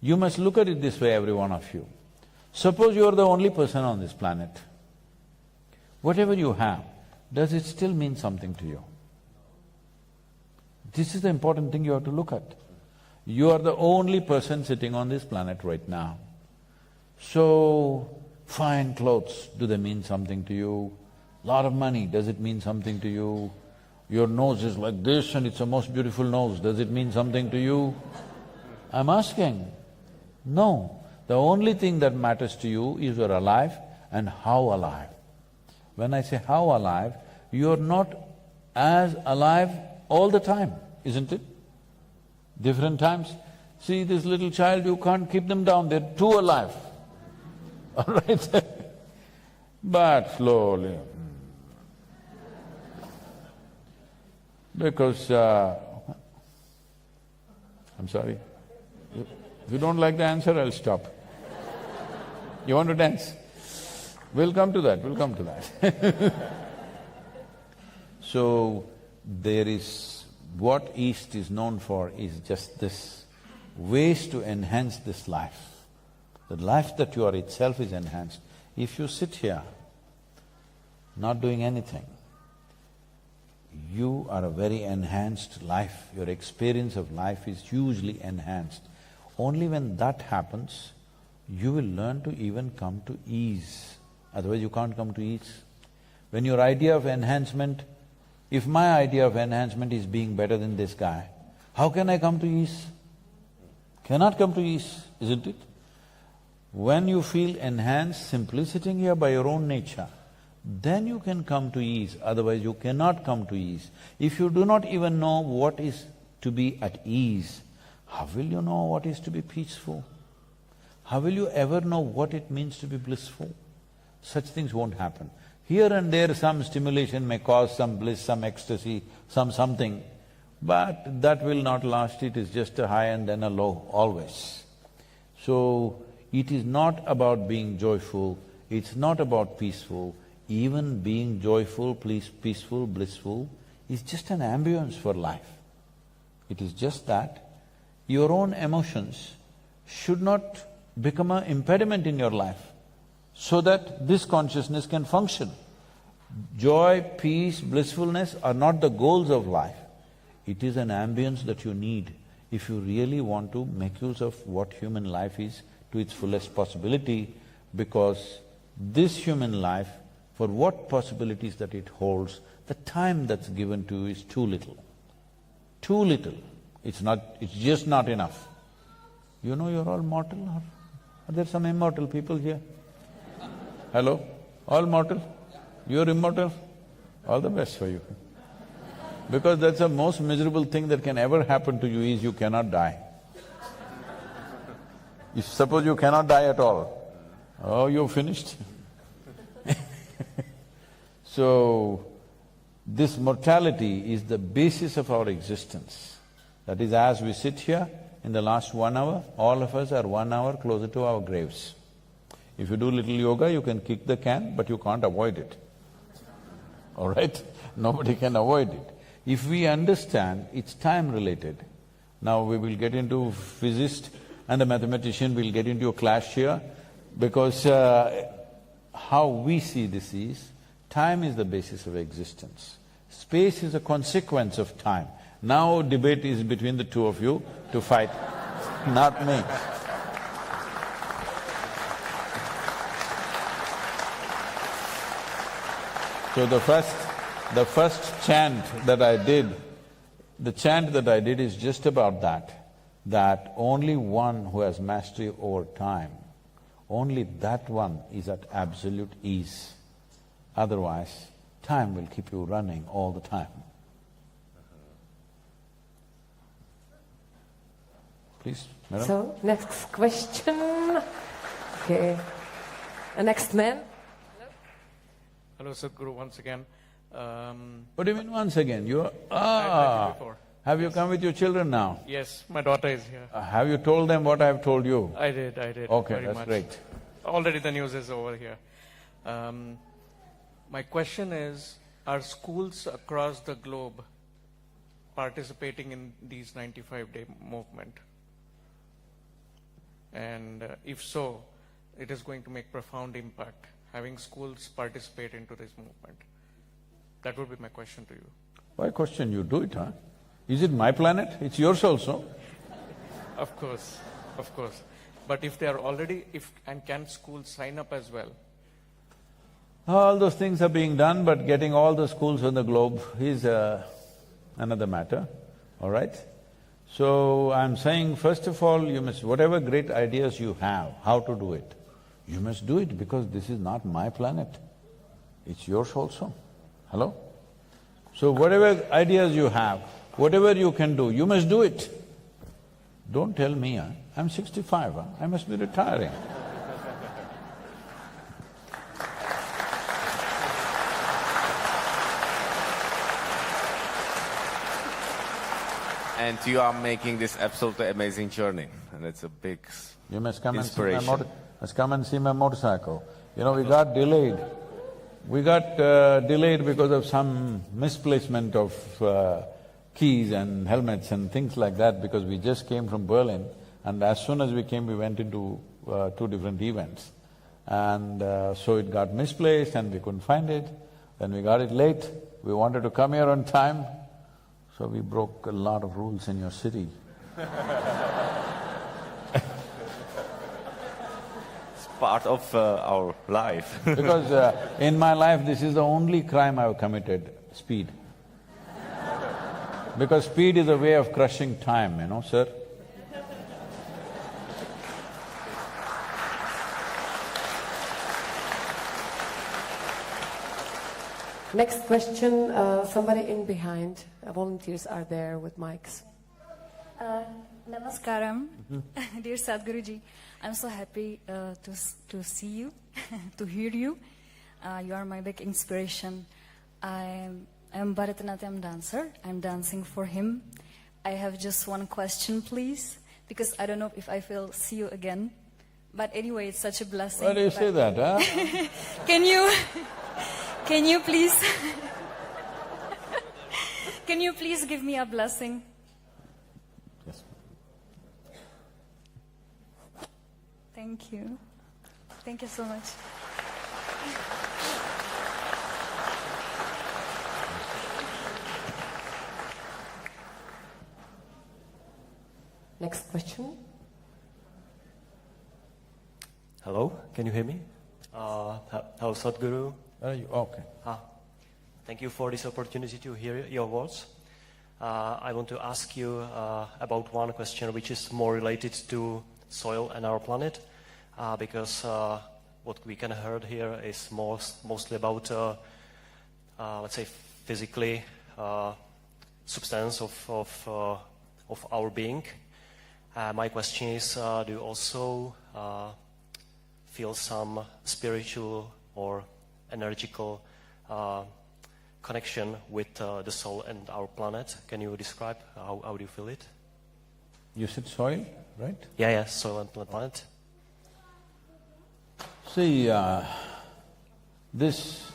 You must look at it this way, every one of you. Suppose you are the only person on this planet. Whatever you have, does it still mean something to you? This is the important thing you have to look at. You are the only person sitting on this planet right now. So, fine clothes, do they mean something to you? Lot of money, does it mean something to you? Your nose is like this and it's the most beautiful nose, does it mean something to you? I'm asking. No. The only thing that matters to you is you're alive and how alive. When I say how alive, you're not as alive all the time, isn't it? Different times. See this little child, you can't keep them down, they're too alive. All right? But slowly. Because, I'm sorry. If you don't like the answer, I'll stop. You want to dance? We'll come to that. So, there is… what East is known for is just this, ways to enhance this life. The life that you are itself is enhanced. If you sit here, not doing anything, you are a very enhanced life. Your experience of life is hugely enhanced. Only when that happens, you will learn to even come to ease. Otherwise you can't come to ease. When your idea of enhancement… if my idea of enhancement is being better than this guy, how can I come to ease? Cannot come to ease, isn't it? When you feel enhanced simply sitting here by your own nature, then you can come to ease, otherwise you cannot come to ease. If you do not even know what is to be at ease, how will you know what is to be peaceful? How will you ever know what it means to be blissful? Such things won't happen. Here and there some stimulation may cause some bliss, some ecstasy, some something, but that will not last, it is just a high and then a low, always. So, it is not about being joyful, it's not about peaceful. Even being joyful, peaceful, blissful is just an ambience for life. It is just that your own emotions should not become an impediment in your life so that this consciousness can function. Joy, peace, blissfulness are not the goals of life. It is an ambience that you need if you really want to make use of what human life is to its fullest possibility, because this human life, for what possibilities that it holds, the time that's given to you is too little. Too little. It's just not enough. You know you're all mortal, or are there some immortal people here? Hello? All mortal? You're immortal? All the best for you. Because that's the most miserable thing that can ever happen to you is you cannot die. If suppose you cannot die at all, oh, you're finished. So, this mortality is the basis of our existence. That is, as we sit here, in the last 1 hour, all of us are 1 hour closer to our graves. If you do little yoga, you can kick the can, but you can't avoid it. All right? Nobody can avoid it. If we understand it's time-related, now we will get into physicist and a mathematician will get into a clash here, because how we see this is, time is the basis of existence. Space is a consequence of time. Now debate is between the two of you to fight, not me. So the first chant that I did, the chant that I did is just about that only one who has mastery over time, only that one is at absolute ease. Otherwise, time will keep you running all the time. Please, madam. So, next question. Okay. Next man. Hello, Sadhguru, once again. What do you mean once again? You are… before. Have you come with your children now? Yes, my daughter is here. Have you told them what I have told you? I did. Okay, very that's much. great. Already the news is over here. My question is, are schools across the globe participating in these 95-day movement? And if so, it is going to make profound impact, having schools participate into this movement. That would be my question to you. Why question? You do it, huh? Is it my planet? It's yours also. Of course. But if they are already… and can schools sign up as well? All those things are being done, but getting all the schools on the globe is another matter, all right? So, I'm saying, first of all, you must… whatever great ideas you have, how to do it, you must do it, because this is not my planet, it's yours also. Hello? So, whatever ideas you have, whatever you can do, you must do it. Don't tell me, I'm 65, I must be retiring. And you are making this absolutely amazing journey, and it's a big You must come inspiration. and see my come and see my motorcycle. You know, we got delayed. We got delayed because of some misplacement of keys and helmets and things like that, because we just came from Berlin, and as soon as we came, we went into two different events. And so it got misplaced and we couldn't find it. Then we got it late, we wanted to come here on time, so we broke a lot of rules in your city. It's part of our life. Because in my life, this is the only crime I've committed, speed. Because speed is a way of crushing time, you know, sir. Next question, somebody in behind. Volunteers are there with mics. Namaskaram, dear Sadhguruji. I'm so happy to see you, to hear you. You are my big inspiration. I'm Bharatanatyam dancer. I'm dancing for him. I have just one question, please, because I don't know if I will see you again. But anyway, it's such a blessing. Why do you say that, huh? Can you please can you please give me a blessing? Yes. Thank you. Thank you so much. Next question. Hello, can you hear me? Hello, Sadhguru. Okay. Thank you for this opportunity to hear your words. I want to ask you about one question which is more related to soil and our planet, because what we can hear here is mostly about, let's say, physically substance of our being. My question is, do you also feel some spiritual or energical connection with the soul and our planet? Can you describe how do you feel it? You said soil, right? Yeah, soil and planet. See, this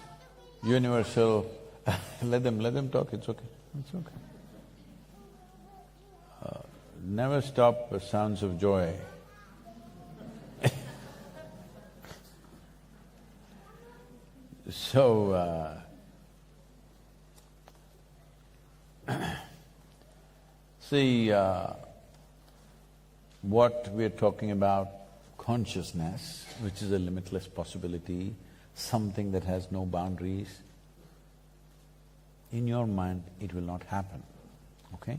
universal… let them talk, it's okay, it's okay. Never stop sounds of joy. So, see, what we're talking about, consciousness, which is a limitless possibility, something that has no boundaries, in your mind it will not happen, okay?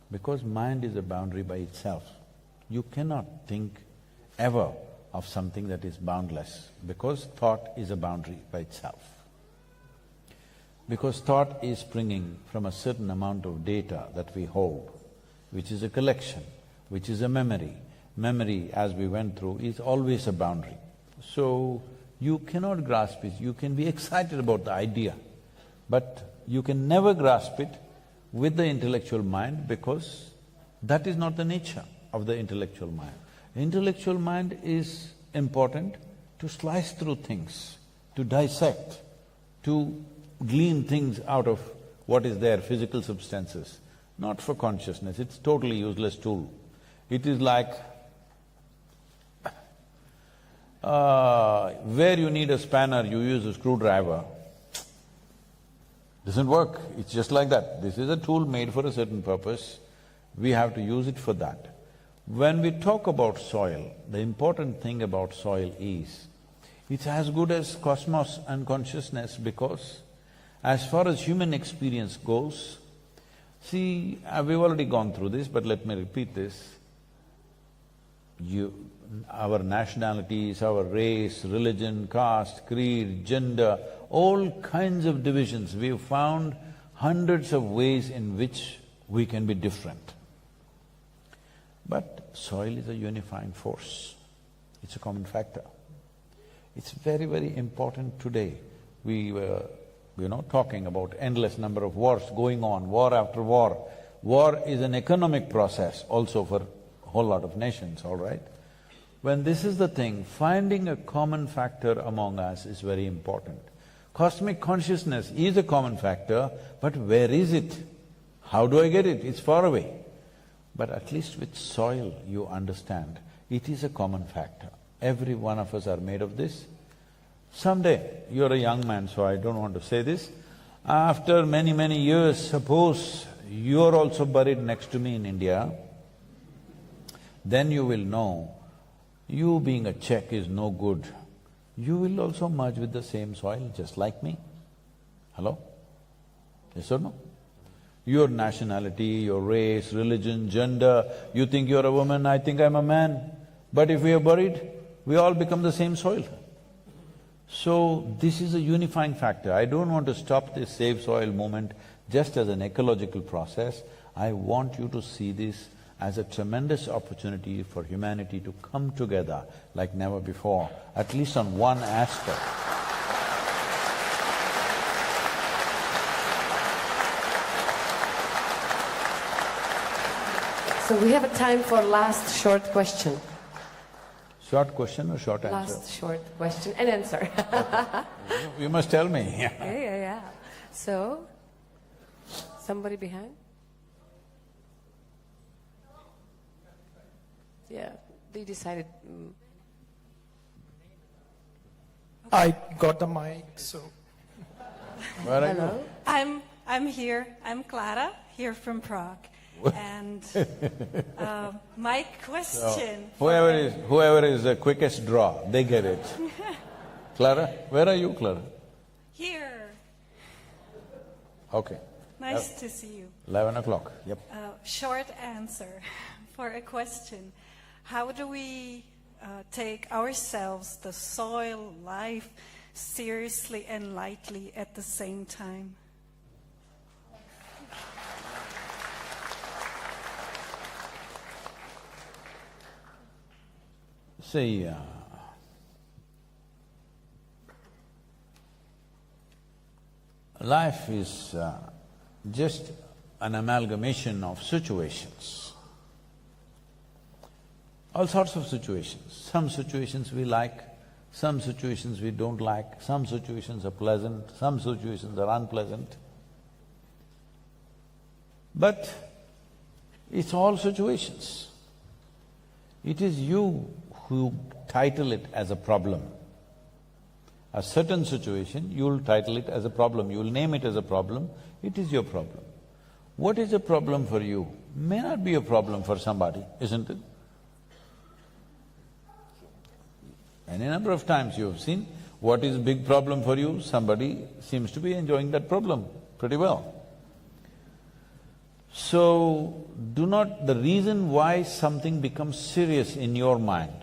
Because mind is a boundary by itself. You cannot think ever of something that is boundless, because thought is a boundary by itself. Because thought is springing from a certain amount of data that we hold, which is a collection, which is a memory. Memory, as we went through, is always a boundary. So, you cannot grasp it. You can be excited about the idea, but you can never grasp it with the intellectual mind, because that is not the nature of the intellectual mind. Intellectual mind is important to slice through things, to dissect, to glean things out of what is there, physical substances, not for consciousness. It's totally useless tool. It is like where you need a spanner, you use a screwdriver. Doesn't work, it's just like that. This is a tool made for a certain purpose, we have to use it for that. When we talk about soil, the important thing about soil is, it's as good as cosmos and consciousness, because as far as human experience goes, see, we've already gone through this, but let me repeat this. Our nationalities, our race, religion, caste, creed, gender, all kinds of divisions, we've found hundreds of ways in which we can be different. But soil is a unifying force, it's a common factor. It's very, very important today. We were, talking about endless number of wars going on, war after war. War is an economic process also for a whole lot of nations, all right? When this is the thing, finding a common factor among us is very important. Cosmic consciousness is a common factor, but where is it? How do I get it? It's far away. But at least with soil, you understand, it is a common factor. Every one of us are made of this. Someday, you're a young man, so I don't want to say this, after many, many years, suppose you're also buried next to me in India, then you will know, you being a Czech is no good. You will also merge with the same soil, just like me. Hello? Yes or no? Your nationality, your race, religion, gender, you think you're a woman, I think I'm a man. But if we are buried, we all become the same soil. So, this is a unifying factor. I don't want to stop this Save Soil movement just as an ecological process. I want you to see this as a tremendous opportunity for humanity to come together like never before, at least on one aspect. So we have a time for last short question. Short question or short answer? Last short question and answer. You must tell me. Yeah. So, somebody behind? Yeah, they decided. I got the mic, so. Where are Hello? you? I'm here. I'm Clara, here from Prague. And my question… Whoever is the quickest draw, they get it. Clara, where are you, Clara? Here. Okay. Nice to see you. 11 o'clock, yep. Short answer for a question. How do we take ourselves, the soil, life, seriously and lightly at the same time? See, life is just an amalgamation of situations. All sorts of situations. Some situations we like, some situations we don't like, some situations are pleasant, some situations are unpleasant. But it's all situations. It is you who title it as a problem. A certain situation, you'll title it as a problem, you'll name it as a problem, it is your problem. What is a problem for you may not be a problem for somebody, isn't it? Any number of times you have seen what is a big problem for you, somebody seems to be enjoying that problem pretty well. So, the reason why something becomes serious in your mind,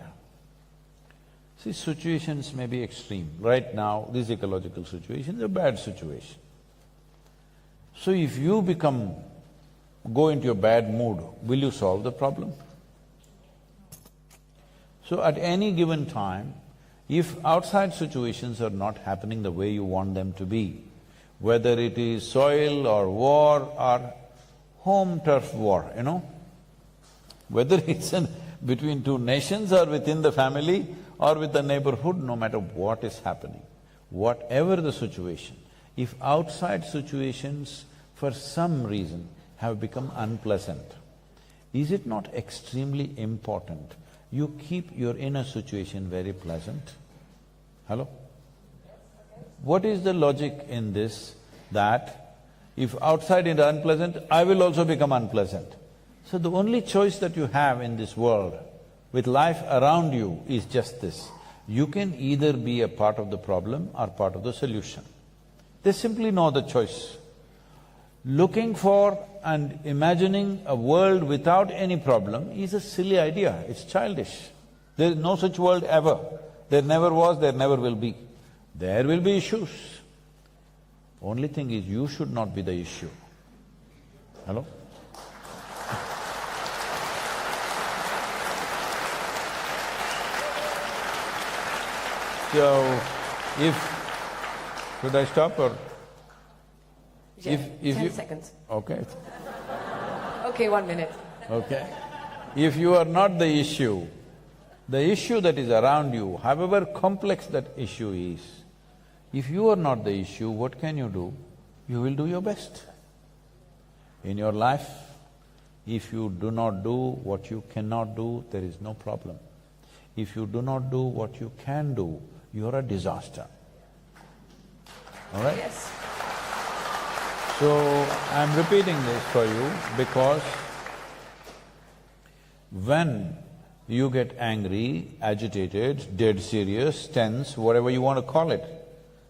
see, situations may be extreme. Right now, this ecological situation is a bad situation. So if you go into a bad mood, will you solve the problem? So at any given time, if outside situations are not happening the way you want them to be, whether it is soil or war or home turf war, you know, whether it's between two nations or within the family or with the neighborhood, no matter what is happening, whatever the situation, if outside situations for some reason have become unpleasant, is it not extremely important you keep your inner situation very pleasant? Hello? What is the logic in this that if outside is unpleasant, I will also become unpleasant? So the only choice that you have in this world with life around you is just this. You can either be a part of the problem or part of the solution. There's simply no other choice. Looking for and imagining a world without any problem is a silly idea, it's childish. There is no such world ever. There never was, there never will be. There will be issues. Only thing is, you should not be the issue. Hello? So, should I stop or? Yeah, 10 seconds. Okay. Okay, 1 minute. Okay. If you are not the issue, The issue that is around you, however complex that issue is, if you are not the issue, what can you do? You will do your best. In your life, if you do not do what you cannot do, there is no problem. If you do not do what you can do, you're a disaster. All right? Yes. So, I'm repeating this for you because when you get angry, agitated, dead serious, tense, whatever you want to call it,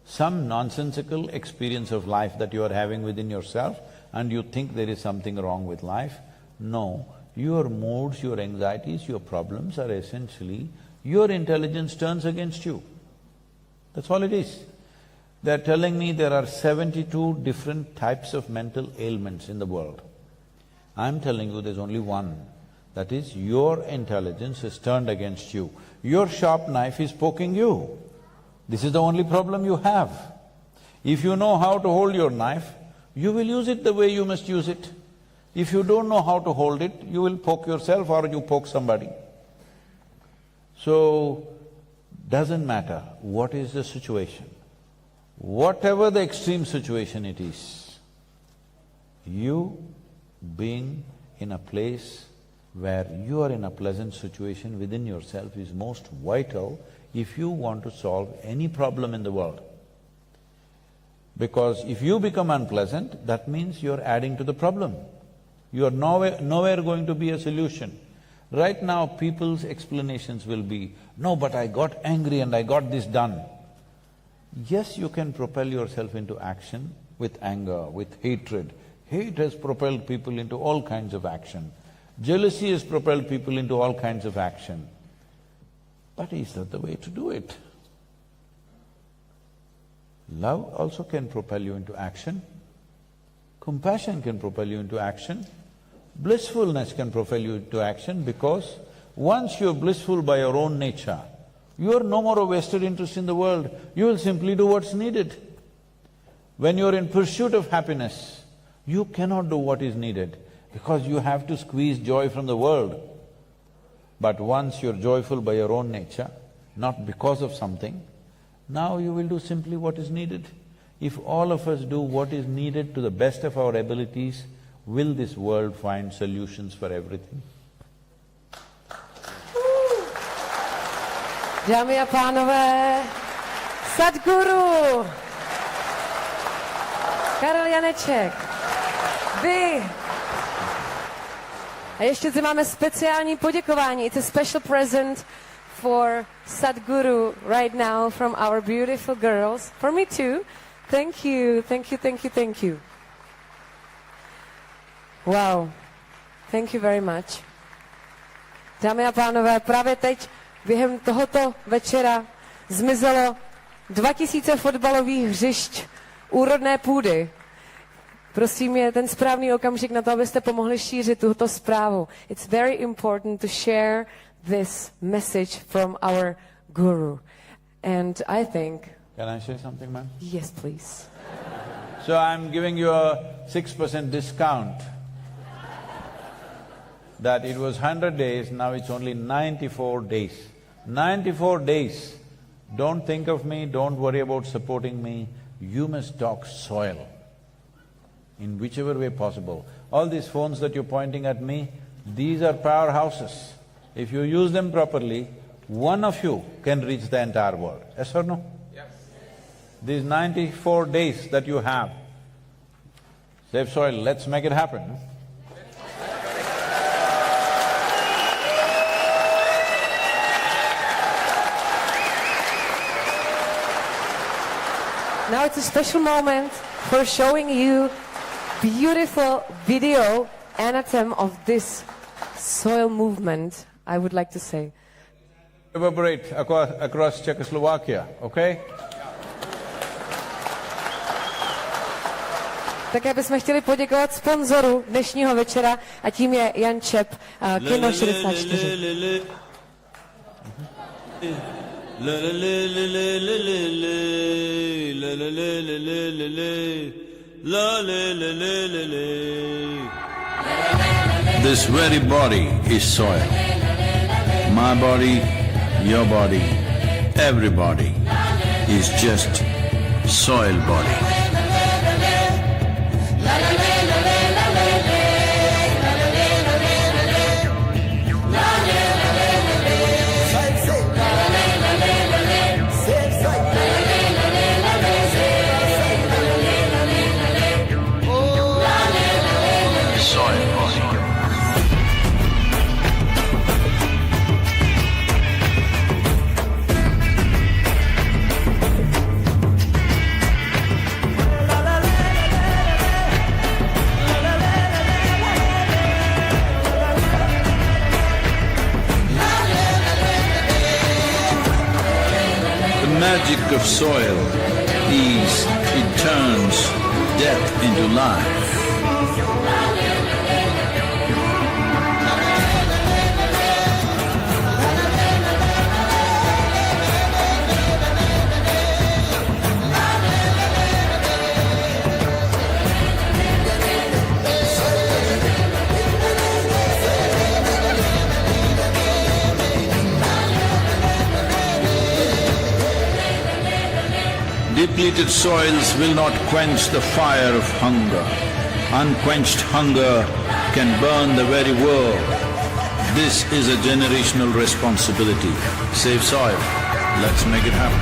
some nonsensical experience of life that you are having within yourself and you think there is something wrong with life, no. Your moods, your anxieties, your problems are essentially your intelligence turns against you. That's all it is. They're telling me there are 72 different types of mental ailments in the world. I'm telling you there's only one. That is, your intelligence is turned against you. Your sharp knife is poking you. This is the only problem you have. If you know how to hold your knife, you will use it the way you must use it. If you don't know how to hold it, you will poke yourself or you poke somebody. So, doesn't matter what is the situation, whatever the extreme situation it is, you being in a place where you are in a pleasant situation within yourself is most vital if you want to solve any problem in the world. Because if you become unpleasant, that means you're adding to the problem. You are nowhere going to be a solution. Right now, people's explanations will be, no, but I got angry and I got this done. Yes, you can propel yourself into action with anger, with hatred. Hate has propelled people into all kinds of action. Jealousy has propelled people into all kinds of action. But is that the way to do it? Love also can propel you into action. Compassion can propel you into action. Blissfulness can propel you into action because once you're blissful by your own nature, you are no more a vested interest in the world, you will simply do what's needed. When you're in pursuit of happiness, you cannot do what is needed because you have to squeeze joy from the world. But once you're joyful by your own nature, not because of something, now you will do simply what is needed. If all of us do what is needed to the best of our abilities, will this world find solutions for everything? Dámy a pánové, Sadhguru, Karel Janeček, vy. A ještě zde máme speciální poděkování. It's a special present for Sadhguru right now from our beautiful girls. For me too. Thank you, thank you, thank you, thank you. Wow. Thank you very much. Dámy a pánové, právě teď během tohoto večera zmizelo 2000 fotbalových hřišť úrodné půdy. Prosím, je ten správný okamžik na to, abyste pomohli šířit tuto zprávu. It's very important to share this message from our guru. And I think… Can I say something, ma'am? Yes, please. So I'm giving you a 6% discount. That it was 100 days, now it's only 94 days. 94 days. Don't think of me, don't worry about supporting me. You must talk soil in whichever way possible. All these phones that you're pointing at me, these are powerhouses. If you use them properly, one of you can reach the entire world. Yes or no? Yes. These 94 days that you have, save soil, let's make it happen. Now it's a special moment for showing you beautiful video anatomy of this soil movement, I would like to say. Reverberate across Czechoslovakia, okay? Také bychom chtěli poděkovat sponzoru dnešního večera a tím je Janeček, Kino 64. This very body is soil. My body your body, everybody is just soil body. The magic of soil is it turns death into life. Depleted soils will not quench the fire of hunger. Unquenched hunger can burn the very world. This is a generational responsibility. Save soil. Let's make it happen.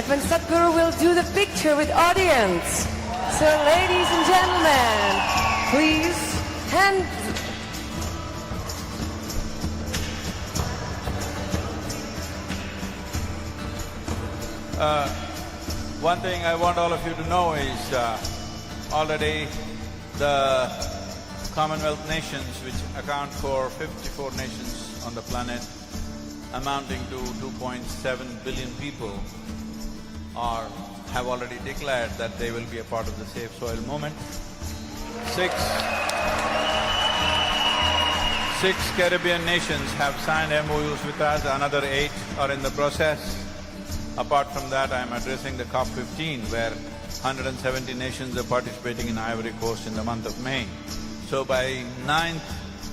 When Sadhguru will do the picture with audience. So ladies and gentlemen, please hand... One thing I want all of you to know is already the Commonwealth nations, which account for 54 nations on the planet, amounting to 2.7 billion people have already declared that they will be a part of the Safe Soil movement. Six Caribbean nations have signed MOUs with us, another 8 are in the process. Apart from that, I am addressing the COP15 where 170 nations are participating in Ivory Coast in the month of May. So by 9th,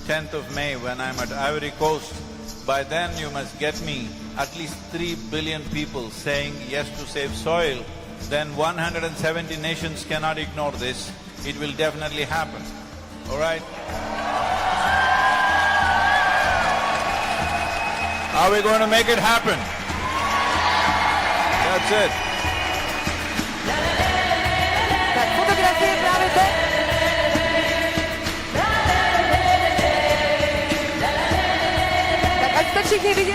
10th of May when I'm at Ivory Coast, by then you must get me at least 3 billion people saying yes to Save Soil. Then 170 nations cannot ignore this. It will definitely happen, all right? Are we going to make it happen? That's it. Tak fotografie právě teď. Tak ať to všichni vidí.